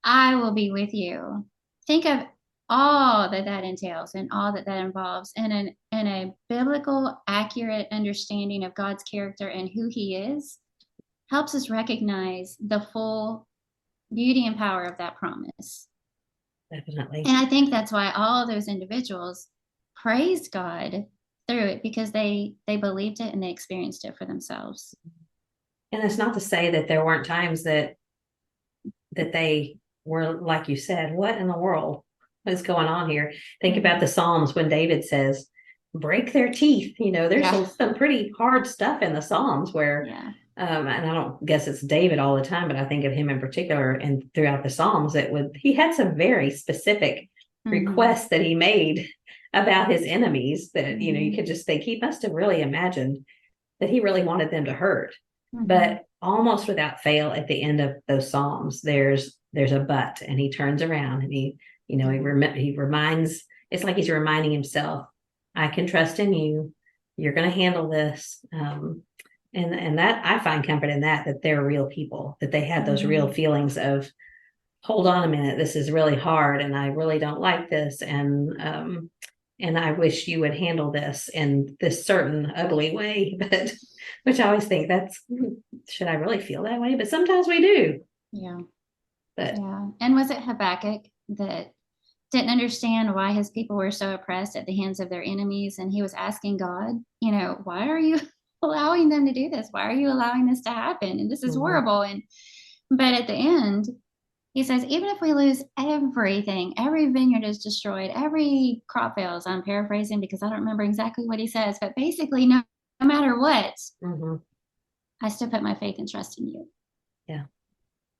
I will be with you, think of all that entails and all that involves, and a biblical, accurate understanding of God's character and who he is helps us recognize the full beauty and power of that promise. Definitely. And I think that's why all those individuals praised God through it, because they believed it and they experienced it for themselves. And it's not to say that there weren't times that they were, like you said, what in the world is going on here? Think about the Psalms when David says, break their teeth. There's some pretty hard stuff in the Psalms where, and I don't guess it's David all the time, but I think of him in particular, and throughout the Psalms, he had some very specific requests that he made about his enemies that, you could just think he must have really imagined that he really wanted them to hurt. But almost without fail, at the end of those Psalms, there's a but, and he turns around and he reminds, it's like he's reminding himself, I can trust in you. You're going to handle this. And that I find comfort in that they're real people, that they had those real feelings of, hold on a minute, this is really hard, and I really don't like this, and I wish you would handle this in this certain ugly way. But which I always think, should I really feel that way? But sometimes we do. Yeah. And was it Habakkuk that didn't understand why his people were so oppressed at the hands of their enemies? And he was asking God, why are you allowing them to do this? Why are you allowing this to happen? And this is horrible. But at the end, he says, even if we lose everything, every vineyard is destroyed, every crop fails. I'm paraphrasing because I don't remember exactly what he says, but basically, no matter what, I still put my faith and trust in you. Yeah.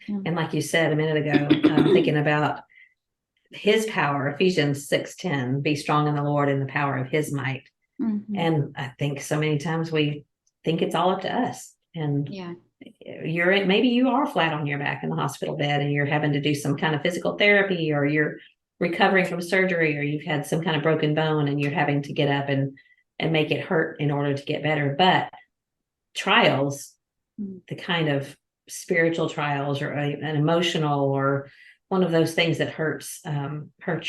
And like you said a minute ago, I'm thinking about his power, Ephesians 6:10, be strong in the Lord and the power of his might. And I think so many times we think it's all up to us. And maybe you are flat on your back in the hospital bed and you're having to do some kind of physical therapy, or you're recovering from surgery, or you've had some kind of broken bone and you're having to get up and make it hurt in order to get better. But trials, the kind of spiritual trials, or an emotional, or one of those things that hurts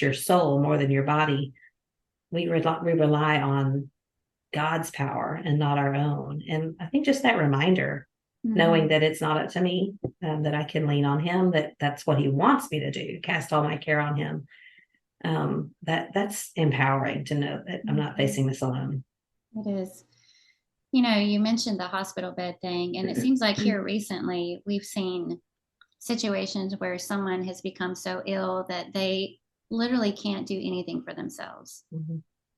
your soul more than your body, we rely on God's power and not our own. And I think just that reminder, knowing that it's not up to me, that I can lean on him, that's what he wants me to do, cast all my care on him. That's empowering to know that I'm not facing this alone. It is. You mentioned the hospital bed thing, and it seems like here recently we've seen situations where someone has become so ill that they literally can't do anything for themselves.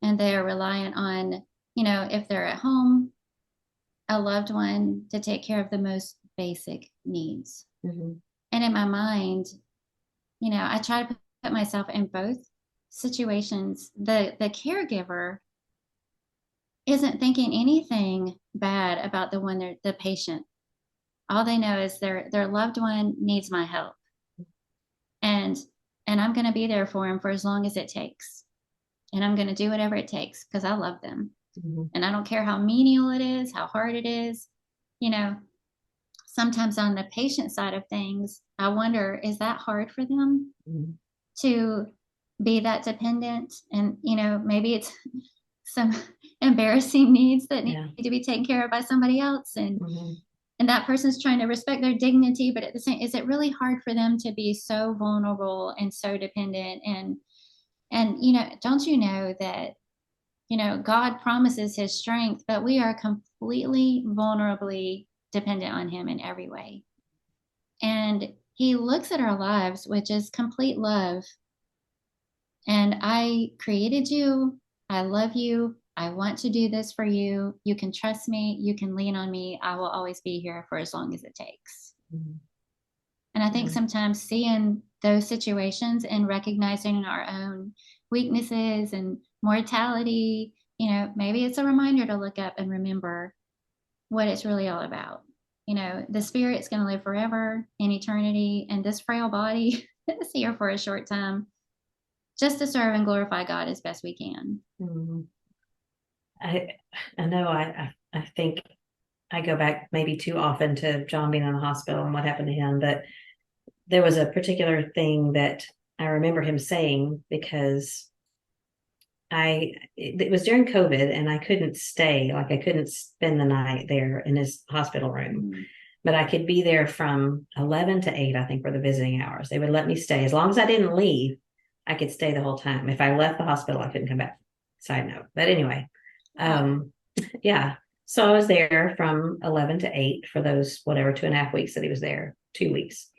And they're reliant on, if they're at home, a loved one to take care of the most basic needs. And in my mind, I try to put myself in both situations. The caregiver isn't thinking anything bad about the patient. All they know is their loved one needs my help, and I'm going to be there for him for as long as it takes, and I'm going to do whatever it takes because I love them. And I don't care how menial it is, how hard it is. Sometimes on the patient side of things, I wonder, is that hard for them to be that dependent? And maybe it's some embarrassing needs that need to be taken care of by somebody else, and that person's trying to respect their dignity, but at the same, is it really hard for them to be so vulnerable and so dependent? And don't you know that God promises his strength, but we are completely vulnerably dependent on him in every way. And he looks at our lives, which is complete love. And I created you. I love you. I want to do this for you. You can trust me. You can lean on me. I will always be here for as long as it takes. Mm-hmm. And I think sometimes seeing those situations and recognizing our own weaknesses and mortality, maybe it's a reminder to look up and remember what it's really all about. The spirit's going to live forever in eternity, and this frail body is here for a short time just to serve and glorify God as best we can. Mm-hmm. I know I think I go back maybe too often to John being in the hospital and what happened to him, but there was a particular thing that I remember him saying, because it was during COVID and I couldn't stay, like I couldn't spend the night there in his hospital room, but I could be there from 11 to 8, I think were the visiting hours. They would let me stay. As long as I didn't leave, I could stay the whole time. If I left the hospital, I couldn't come back. Side note. But anyway, yeah. So I was there from 11 to 8 for those, whatever, 2.5 weeks that he was there, 2 weeks.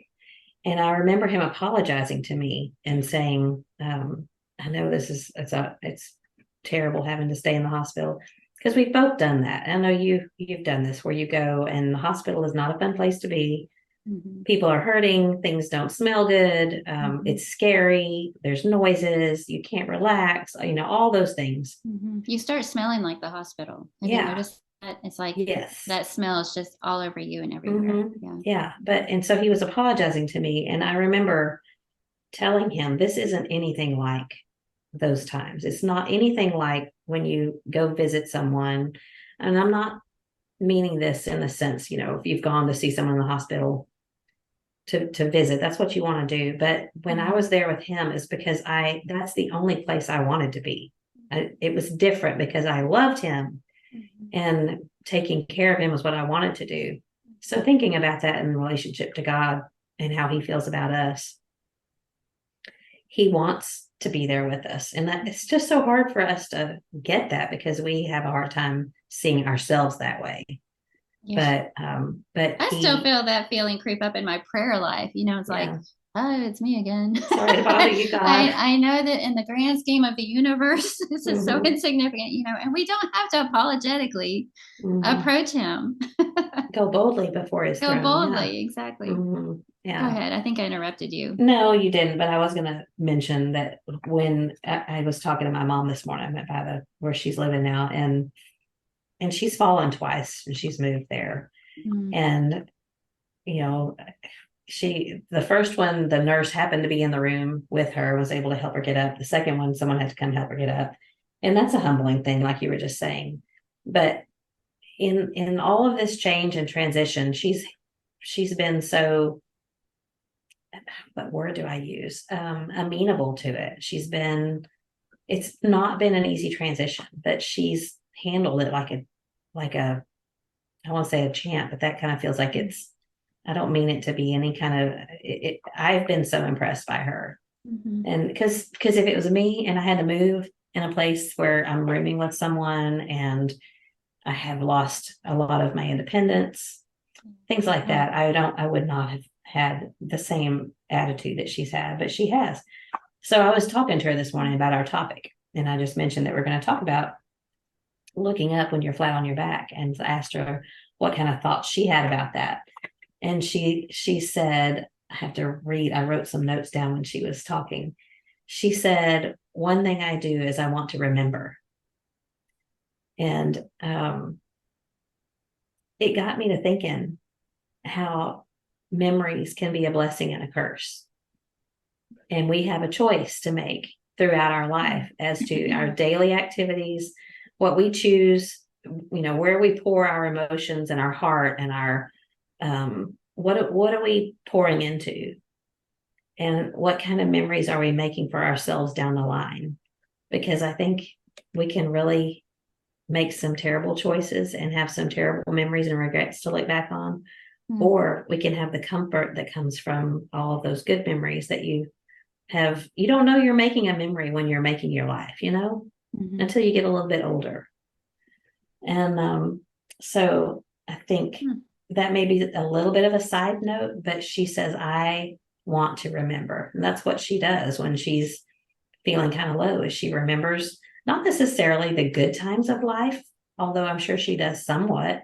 And I remember him apologizing to me and saying, I know it's terrible having to stay in the hospital, because we've both done that. I know you've done this, where you go and the hospital is not a fun place to be. Mm-hmm. People are hurting. Things don't smell good. Mm-hmm. It's scary. There's noises. You can't relax. All those things. Mm-hmm. You start smelling like the hospital. Have you noticed that? It's like, yes, that smell is just all over you and everywhere. Mm-hmm. Yeah. And so he was apologizing to me, and I remember telling him, this isn't anything like those times. It's not anything like when you go visit someone. And I'm not meaning this in the sense, if you've gone to see someone in the hospital to visit, that's what you want to do. But when I was there with him, is because that's the only place I wanted to be. It was different because I loved him, and taking care of him was what I wanted to do. So thinking about that in relationship to God and how he feels about us, he wants to be there with us. And that it's just so hard for us to get that, because we have a hard time seeing ourselves that way. Yes. But I still feel that feeling creep up in my prayer life. It's like, oh, it's me again. Sorry to bother you, God. I know that in the grand scheme of the universe, this is so insignificant, and we don't have to apologetically approach him. Go boldly before his throne. Go boldly, exactly. Yeah. Go ahead. I think I interrupted you. No, you didn't. But I was going to mention that when I was talking to my mom this morning, I went by where she's living now, and she's fallen twice, and she's moved there. And the first one, the nurse happened to be in the room with her, was able to help her get up. The second one, someone had to come help her get up. And that's a humbling thing, like you were just saying. But in all of this change and transition, she's been so, what word do I use? Amenable to it. It's not been an easy transition, but she's handled it like a, I want to say a champ, but that kind of feels like I don't mean it to be any kind of, I've been so impressed by her. And because if it was me and I had to move in a place where I'm rooming with someone and I have lost a lot of my independence, things like that, I would not have had the same attitude that she's had, but she has. So I was talking to her this morning about our topic, and I just mentioned that we're going to talk about looking up when you're flat on your back, and asked her what kind of thoughts she had about that. And she said, I wrote some notes down when she was talking. She said, one thing I do is I want to remember. And it got me to thinking how memories can be a blessing and a curse. And we have a choice to make throughout our life as to our daily activities, what we choose, where we pour our emotions and our heart and our, what are we pouring into, and what kind of memories are we making for ourselves down the line? Because I think we can really make some terrible choices and have some terrible memories and regrets to look back on, or we can have the comfort that comes from all of those good memories that you have. You don't know you're making a memory when you're making your life, until you get a little bit older. And so I think that may be a little bit of a side note, but she says, I want to remember. And that's what she does when she's feeling kind of low, is she remembers not necessarily the good times of life, although I'm sure she does somewhat.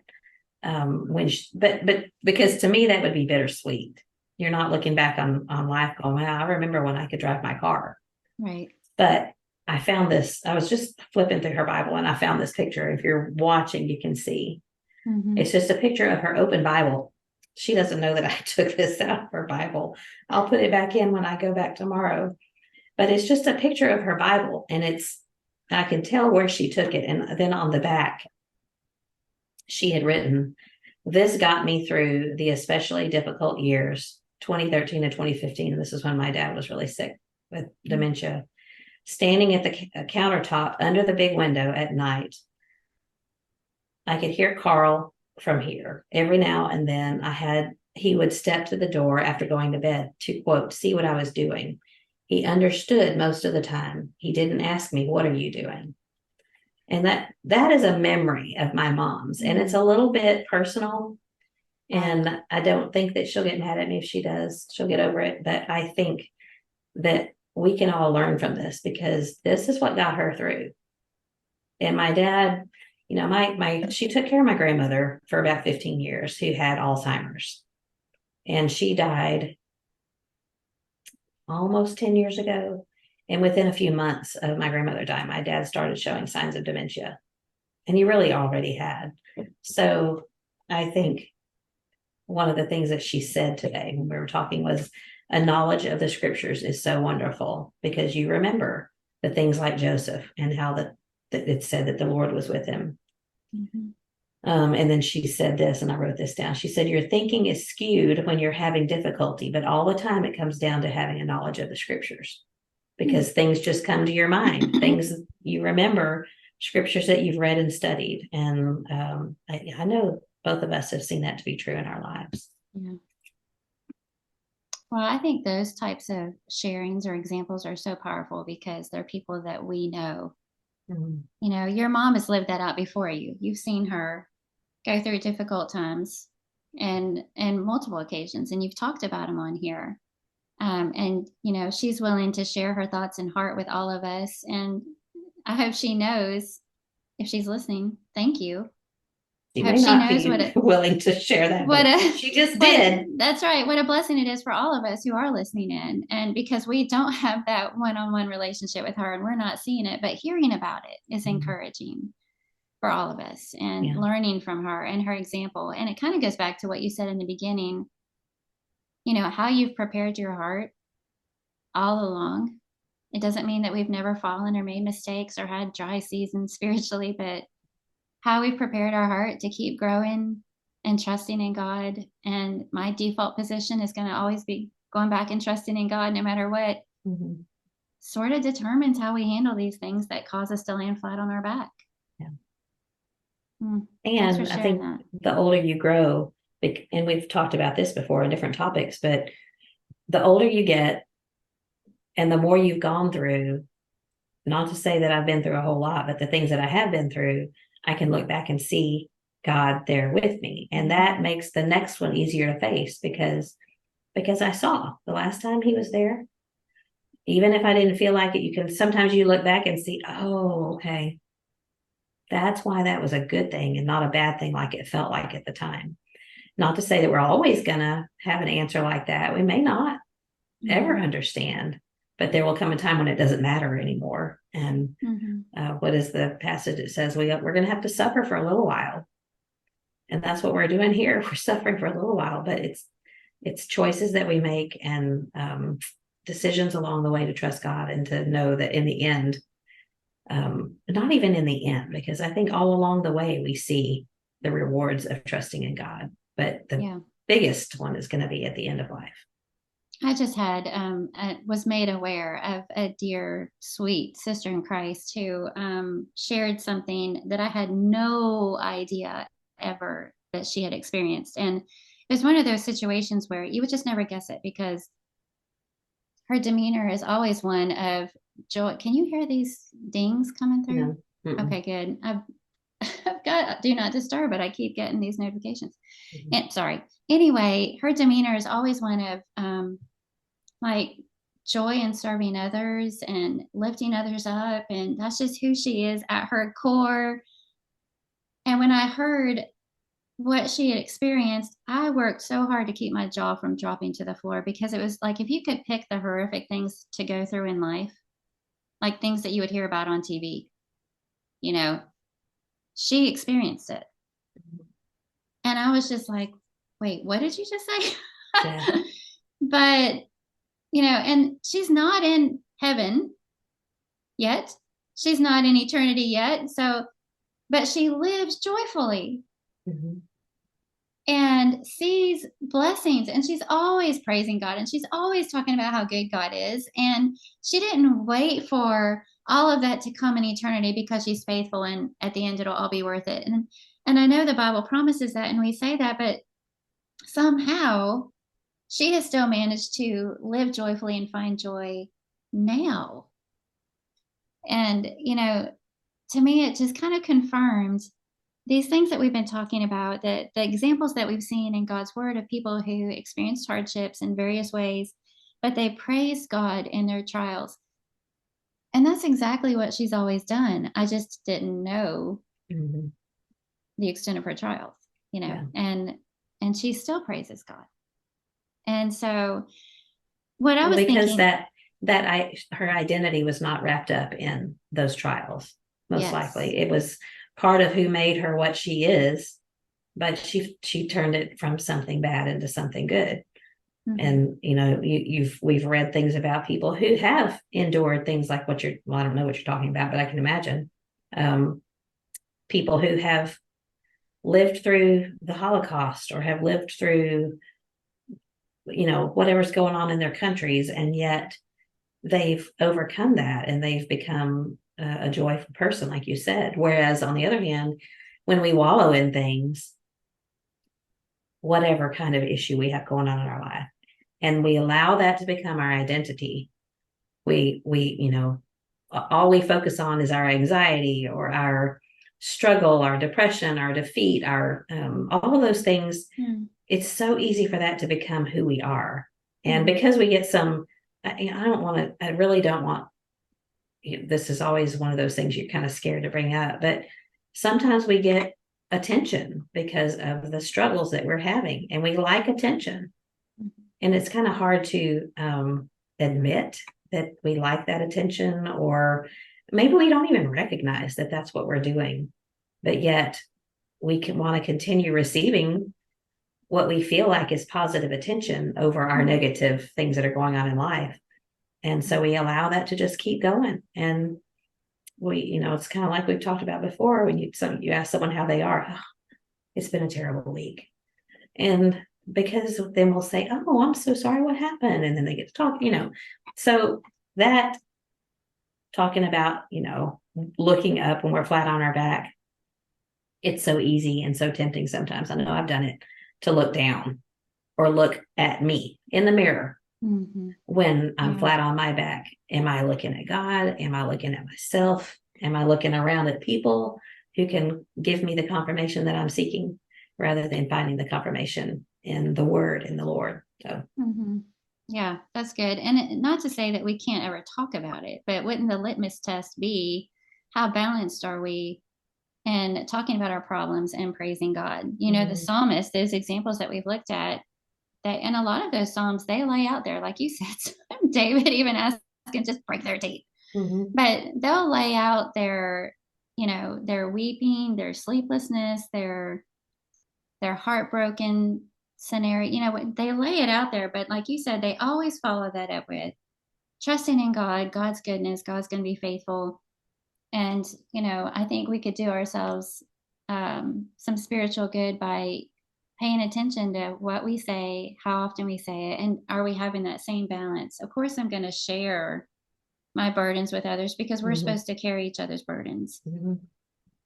But because to me that would be bittersweet. You're not looking back on life going, wow, I remember when I could drive my car. Right. But I found this, I was just flipping through her Bible and I found this picture. If you're watching, you can see. It's just a picture of her open Bible. She doesn't know that I took this out of her Bible. I'll put it back in when I go back tomorrow. But it's just a picture of her Bible, and I can tell where she took it. And then on the back, she had written, "This got me through the especially difficult years, 2013 to 2015." And this is when my dad was really sick with dementia. Standing at the countertop under the big window at night, I could hear Carl from here. Every now and then he would step to the door after going to bed to, quote, see what I was doing. He understood most of the time. He didn't ask me, what are you doing? And that is a memory of my mom's. And it's a little bit personal. And I don't think that she'll get mad at me. If she does, she'll get over it. But I think that we can all learn from this, because this is what got her through. And my dad, you know, she took care of my grandmother for about 15 years, who had Alzheimer's. And she died almost 10 years ago. And within a few months of my grandmother dying, my dad started showing signs of dementia. And he really already had. So I think one of the things that she said today when we were talking was, a knowledge of the scriptures is so wonderful, because you remember the things like Joseph and how that it said that the Lord was with him. And then she said this, and I wrote this down. She said, your thinking is skewed when you're having difficulty, but all the time it comes down to having a knowledge of the scriptures, because things just come to your mind. Things you remember, scriptures that you've read and studied. And I know both of us have seen that to be true in our lives. Yeah. Well, I think those types of sharings or examples are so powerful, because they're people that we know. You know, your mom has lived that out before you. You've seen her go through difficult times and multiple occasions, and you've talked about them on here. And, you know, she's willing to share her thoughts and heart with all of us. And I hope she knows, if she's listening, thank you. She may not be willing to share that. She just did. That's right. What a blessing it is for all of us who are listening in. And because we don't have that one-on-one relationship with her and we're not seeing it, but hearing about it is encouraging for all of us, and learning from her and her example. And it kind of goes back to what you said in the beginning, you know, how you've prepared your heart all along. It doesn't mean that we've never fallen or made mistakes or had dry seasons spiritually, but how we've prepared our heart to keep growing and trusting in God. And my default position is going to always be going back and trusting in God no matter what. Sort of determines how we handle these things that cause us to land flat on our back. And I think the older you grow, and we've talked about this before in different topics, but the older you get and the more you've gone through, not to say that I've been through a whole lot, but the things that I have been through, I can look back and see God there with me. And that makes the next one easier to face, because I saw the last time he was there. Even if I didn't feel like it, sometimes you look back and see, oh, okay, that's why that was a good thing and not a bad thing like it felt like at the time. Not to say that we're always going to have an answer like that. We may not ever understand, but there will come a time when it doesn't matter anymore. And what is the passage that says we're going to have to suffer for a little while? And that's what we're doing here. We're suffering for a little while, but it's choices that we make, and decisions along the way to trust God, and to know that in the end, not even in the end, because I think all along the way we see the rewards of trusting in God, but the biggest one is going to be at the end of life. I just was made aware of a dear, sweet sister in Christ who shared something that I had no idea ever that she had experienced. And it was one of those situations where you would just never guess it, because her demeanor is always one of joy. Can you hear these dings coming through? No. Okay, good. I've got do not disturb, but I keep getting these notifications. And sorry. Anyway, her demeanor is always one of like joy in serving others and lifting others up. And that's just who she is at her core. And when I heard what she had experienced, I worked so hard to keep my jaw from dropping to the floor, because it was like, if you could pick the horrific things to go through in life, like things that you would hear about on TV, you know, she experienced it. And I was just like, wait, what did you just say? Yeah. But, and she's not in heaven yet. She's not in eternity yet. So, but she lives joyfully. Mm-hmm. And sees blessings, and she's always praising God, and she's always talking about how good God is. And she didn't wait for all of that to come in eternity, because she's faithful, and at the end it'll all be worth it. And I know the Bible promises that, and we say that, but somehow she has still managed to live joyfully and find joy now. And to me, it just kind of confirms these things that we've been talking about, that the examples that we've seen in God's word of people who experienced hardships in various ways, but they praised God in their trials. And that's exactly what she's always done. I just didn't know mm-hmm. the extent of her trials, yeah. and she still praises God. And so what I was because thinking, her identity was not wrapped up in those trials. Most yes. likely it was part of who made her what she is, but she turned it from something bad into something good. Mm-hmm. And we've read things about people who have endured things like I don't know what you're talking about, but I can imagine people who have lived through the Holocaust or have lived through whatever's going on in their countries, and yet they've overcome that and they've become a joyful person, like you said. Whereas on the other hand, when we wallow in things, whatever kind of issue we have going on in our life, and we allow that to become our identity, we all we focus on is our anxiety or our struggle, our depression, our defeat, our all of those things. It's so easy for that to become who we are. And because we get I really don't want, this is always one of those things you're kind of scared to bring up, but sometimes we get attention because of the struggles that we're having, and we like attention. And it's kind of hard to admit that we like that attention, or maybe we don't even recognize that that's what we're doing, but yet we can want to continue receiving what we feel like is positive attention over our negative things that are going on in life. And so we allow that to just keep going. And it's kind of like we've talked about before, when you ask someone how they are, oh, it's been a terrible week. And because then we'll say, oh, I'm so sorry, what happened? And then they get to talk, so that talking about, looking up when we're flat on our back, it's so easy and so tempting sometimes. I know I've done it, to look down or look at me in the mirror. Mm-hmm. When I'm flat on my back. Am I looking at God? Am I looking at myself? Am I looking around at people who can give me the confirmation that I'm seeking, rather than finding the confirmation in the Word, in the Lord? So, yeah, that's good. And not to say that we can't ever talk about it, but wouldn't the litmus test be, how balanced are we in talking about our problems and praising God? The psalmist, those examples that we've looked at, and a lot of those psalms, they lay out there, like you said, David even asking just break their teeth. But they'll lay out their weeping, their sleeplessness, their heartbroken scenario. They lay it out there, but like you said, they always follow that up with trusting in God, God's goodness, God's going to be faithful. And I think we could do ourselves some spiritual good by paying attention to what we say, how often we say it, and are we having that same balance? Of course, I'm going to share my burdens with others, because we're supposed to carry each other's burdens.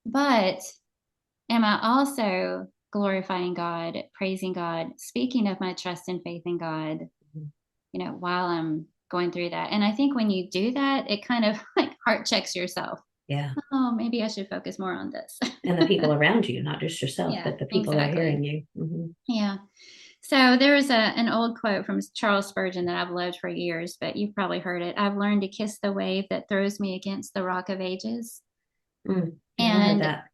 But am I also glorifying God, praising God, speaking of my trust and faith in God, while I'm going through that? And I think when you do that, it kind of like heart checks yourself. Yeah. Oh, maybe I should focus more on this. And the people around you, not just yourself, but the people that are hearing you. Yeah. So there's an old quote from Charles Spurgeon that I've loved for years, but you've probably heard it. I've learned to kiss the wave that throws me against the rock of ages. I heard And that.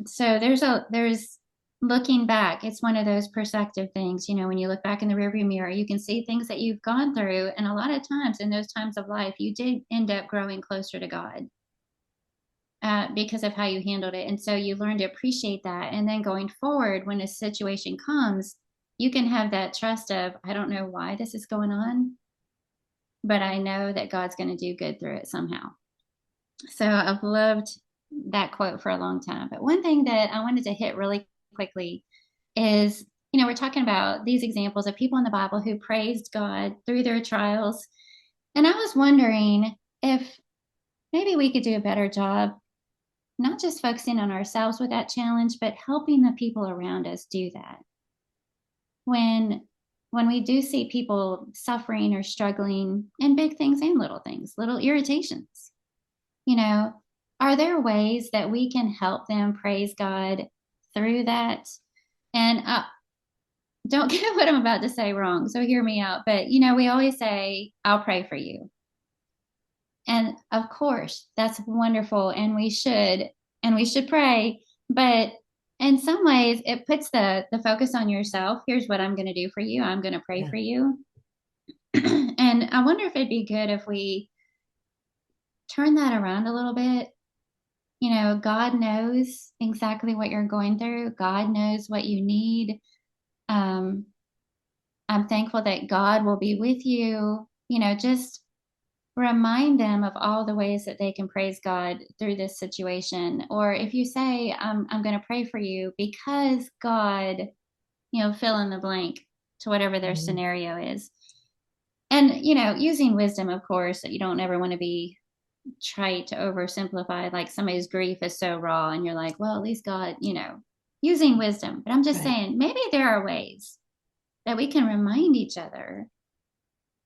so there's looking back, it's one of those perspective things. When you look back in the rearview mirror, you can see things that you've gone through. And a lot of times in those times of life, you did end up growing closer to God. Because of how you handled it. And so you learn to appreciate that. And then going forward, when a situation comes, you can have that trust of, I don't know why this is going on, but I know that God's going to do good through it somehow. So I've loved that quote for a long time. But one thing that I wanted to hit really quickly is, we're talking about these examples of people in the Bible who praised God through their trials. And I was wondering if maybe we could do a better job not just focusing on ourselves with that challenge, but helping the people around us do that. When we do see people suffering or struggling in big things and little things, little irritations, are there ways that we can help them praise God through that? And don't get what I'm about to say wrong, so hear me out. But, we always say, I'll pray for you. And of course, that's wonderful. And we should pray. But in some ways, it puts the focus on yourself. Here's what I'm going to do for you. I'm going to pray for you. And I wonder if it'd be good if we turn that around a little bit. God knows exactly what you're going through. God knows what you need. I'm thankful that God will be with you. Just remind them of all the ways that they can praise God through this situation. Or if you say, I'm going to pray for you because God, fill in the blank to whatever their scenario is. And, using wisdom, of course, that you don't ever want to be trite to oversimplify, like somebody's grief is so raw and you're like, well, at least God, using wisdom. But I'm just saying, maybe there are ways that we can remind each other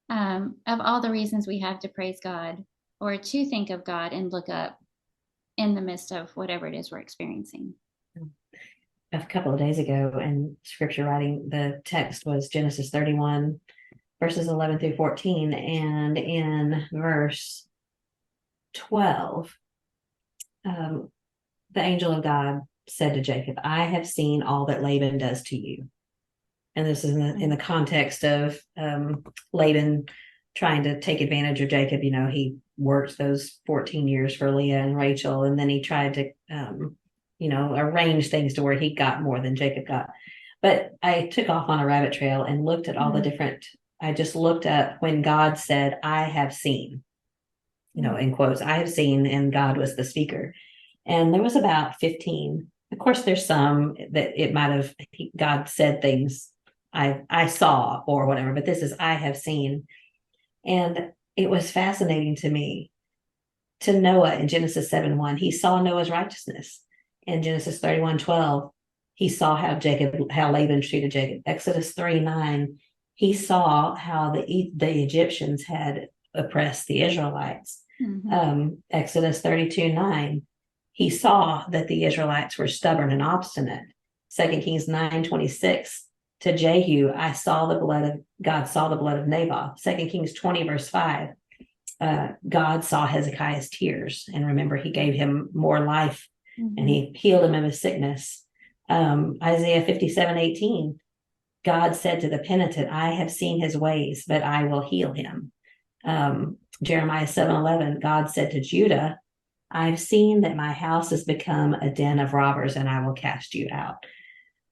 of all the reasons we have to praise God or to think of God and look up in the midst of whatever it is we're experiencing. A couple of days ago in scripture writing, the text was Genesis 31, verses 11 through 14. And in verse 12, the angel of God said to Jacob, I have seen all that Laban does to you. And this is in the context of Laban trying to take advantage of Jacob. He worked those 14 years for Leah and Rachel, and then he tried to, arrange things to where he got more than Jacob got. But I took off on a rabbit trail and looked at all the different, I just looked up when God said, I have seen, in quotes, I have seen, and God was the speaker. And there was about 15. Of course, there's some that it might have, God said things I saw or whatever, but this is I have seen. And it was fascinating to me to Noah in Genesis 7:1. He saw Noah's righteousness. In Genesis 31:12, he saw how Laban treated Jacob. Exodus 3:9, he saw how the Egyptians had oppressed the Israelites. Exodus 32:9, he saw that the Israelites were stubborn and obstinate. 2 Kings 9:26, to Jehu, God saw the blood of Naboth. 2 Kings 20, verse 5, God saw Hezekiah's tears. And remember, he gave him more life and he healed him of his sickness. Isaiah 57:18, God said to the penitent, I have seen his ways, but I will heal him. Jeremiah 7:11, God said to Judah, I've seen that my house has become a den of robbers and I will cast you out.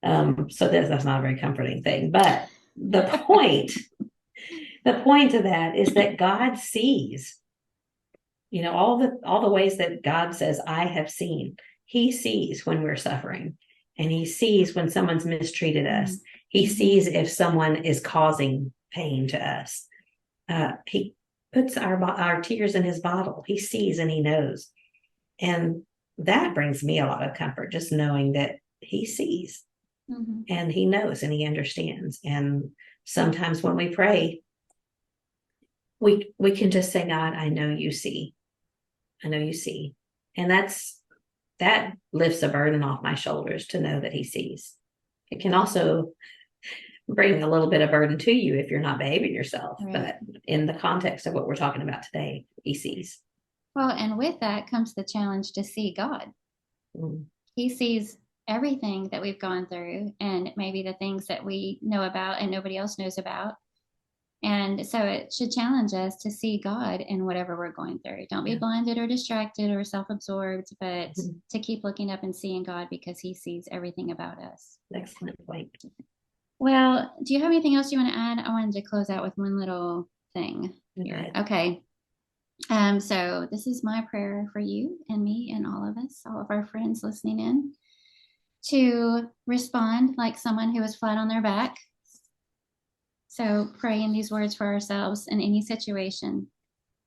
So that's not a very comforting thing, but the point of that is that God sees, all the ways that God says, I have seen. He sees when we're suffering, and he sees when someone's mistreated us. He sees if someone is causing pain to us. He puts our tears in his bottle. He sees and he knows. And that brings me a lot of comfort, just knowing that he sees. And he knows and he understands. And sometimes when we pray, we can just say, God, I know you see. I know you see. And that lifts a burden off my shoulders to know that he sees. It can also bring a little bit of burden to you if you're not behaving yourself. Right. But in the context of what we're talking about today, he sees. Well, and with that comes the challenge to see God. Mm. He sees everything that we've gone through, and maybe the things that we know about and nobody else knows about. And so it should challenge us to see God in whatever we're going through. Don't be blinded or distracted or self-absorbed, but to keep looking up and seeing God, because he sees everything about us. Excellent point. Well, do you have anything else you want to add? I wanted to close out with one little thing here. Okay. So this is my prayer for you and me and all of us, all of our friends listening in, to respond like someone who is flat on their back. So praying these words for ourselves in any situation.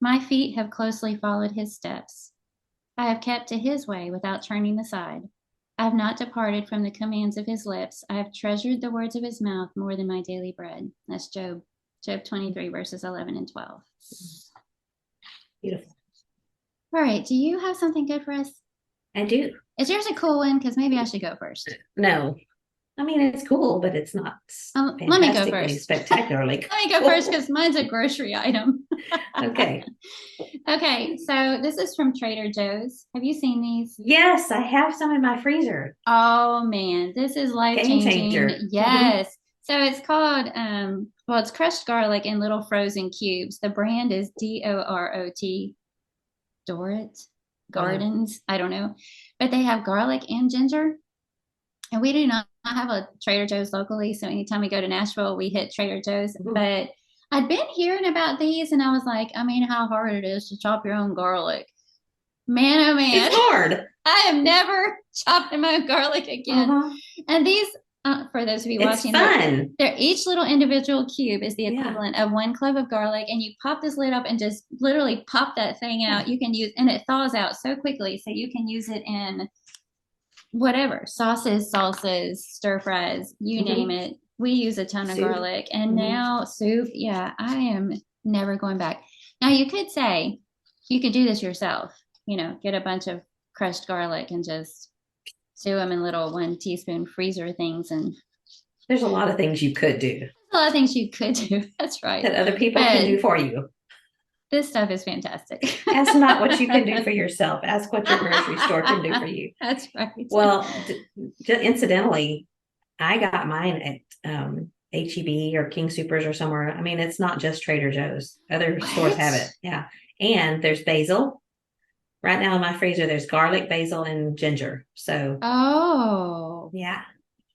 My feet have closely followed his steps. I have kept to his way without turning aside. I have not departed from the commands of his lips. I have treasured the words of his mouth more than my daily bread. That's Job 23, verses 11 and 12. Beautiful. All right. Do you have something good for us? I do. Is yours a cool one? Because maybe I should go first. No. I mean, it's cool, but it's not let me go first. Spectacularly cool. Let me go first because mine's a grocery item. Okay. Okay, so this is from Trader Joe's. Have you seen these? Yes, I have some in my freezer. Oh man, this is life-changing. Game changer. Yes. So it's called well, it's crushed garlic in little frozen cubes. The brand is DOROT. Dorrit Gardens. I don't know. But they have garlic and ginger. And we do not have a Trader Joe's locally, so anytime we go to Nashville, we hit Trader Joe's. Mm-hmm. But I'd been hearing about these, and I was like, I mean, how hard it is to chop your own garlic. Man, oh man. It's hard. I am never chopping my own garlic again. Uh-huh. And these, for those of you watching, fun. They're each little individual cube is the equivalent of 1 clove of garlic, and you pop this lid up and just literally pop that thing out. You can use, and it thaws out so quickly, so you can use it in whatever, sauces, salsas, stir fries, you name it. We use a ton of garlic. And now soup, I am never going back. Now you could say you could do this yourself, get a bunch of crushed garlic and just stew them in little 1 teaspoon freezer things. And there's a lot of things you could do. A lot of things you could do. That's right. That other people can do for you. This stuff is fantastic. Ask not what you can do for yourself. Ask what your grocery store can do for you. That's right. Well, incidentally, I got mine at H-E-B or King Soopers or somewhere. I mean, it's not just Trader Joe's. Other stores have it. Yeah. And there's basil. Right now in my freezer, there's garlic, basil, and ginger. So. Oh. Yeah.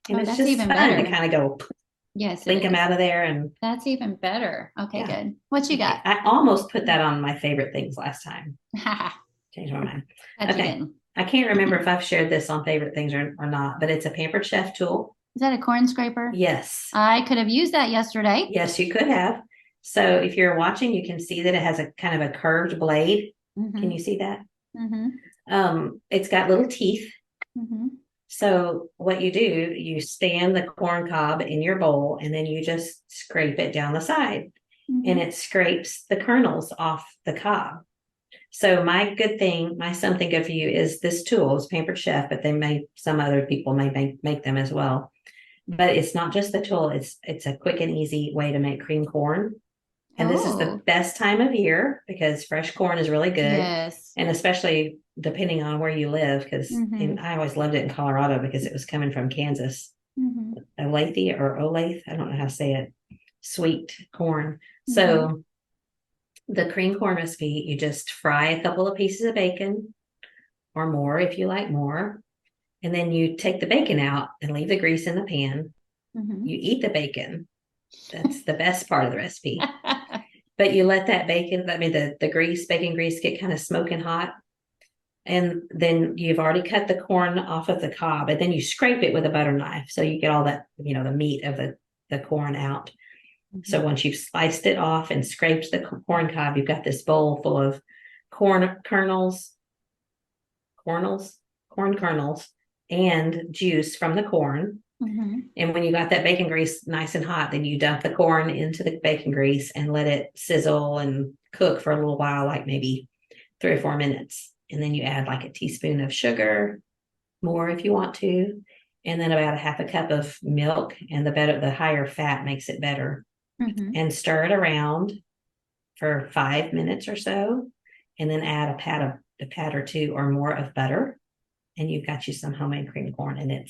And it's that's just even fun better. to kind of go. Yes. Link them out of there. And that's even better. Okay, good. What you got? I almost put that on my favorite things last time. Changed my mind. Okay. I can't remember if I've shared this on favorite things or not, but it's a Pampered Chef tool. Is that a corn scraper? Yes. I could have used that yesterday. Yes, you could have. So if you're watching, you can see that it has a kind of a curved blade. Mm-hmm. Can you see that? Mm-hmm. It's got little teeth. Mm-hmm. So what you do, you stand the corn cob in your bowl, and then you just scrape it down the side, and it scrapes the kernels off the cob. So my something good for you is this tool. It's Pampered Chef, but some other people may make them as well. But it's not just the tool. It's a quick and easy way to make cream corn. And this is the best time of year because fresh corn is really good. Yes. And especially depending on where you live, because I always loved it in Colorado because it was coming from Kansas. Olathe or Olathe, I don't know how to say it. Sweet corn. So the cream corn recipe, you just fry a couple of pieces of bacon or more if you like more. And then you take the bacon out and leave the grease in the pan. You eat the bacon. That's the best part of the recipe. But you let that bacon, the bacon grease get kind of smoking hot. And then you've already cut the corn off of the cob, and then you scrape it with a butter knife. So you get all that, the meat of the corn out. So once you've sliced it off and scraped the corn cob, you've got this bowl full of corn kernels, and juice from the corn. And when you got that bacon grease nice and hot, then you dump the corn into the bacon grease and let it sizzle and cook for a little while, like maybe 3 or 4 minutes. And then you add like a teaspoon of sugar, more if you want to. and then about a half a cup of milk, and the higher fat makes it better. Mm-hmm. And stir it around for 5 minutes or so, and then add a pat or two or more of butter, and you've got you some homemade cream corn. And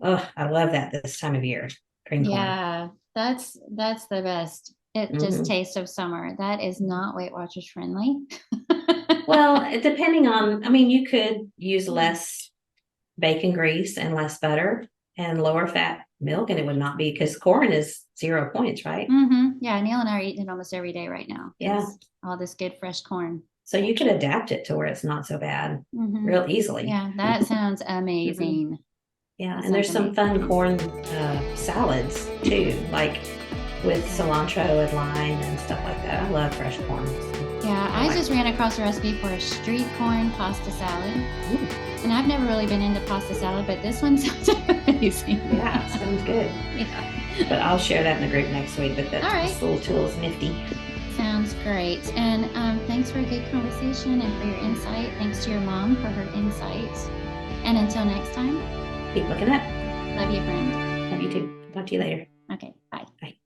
I love that this time of year. Cream corn. Yeah, that's the best. It just tastes of summer. That is not Weight Watchers friendly. Well, depending on, I mean, you could use less bacon grease and less butter and lower fat milk, and it would not be, because corn is 0 points, right? Mm-hmm. Yeah, Neil and I are eating it almost every day right now. Yeah. All this good fresh corn. So you could adapt it to where it's not so bad real easily. Yeah, that sounds amazing. Yeah, and there's some fun corn salads too, like with cilantro and lime and stuff like that. I love fresh corn. Yeah, I just ran across a recipe for a street corn pasta salad. Ooh. And I've never really been into pasta salad, but this one sounds amazing. Yeah, sounds good. Yeah. But I'll share that in the group next week. But this little tool is nifty. Sounds great. And thanks for a good conversation and for your insight. Thanks to your mom for her insight. And until next time, keep looking up. love you, friend. Love you too. Talk to you later. Okay, bye. Bye.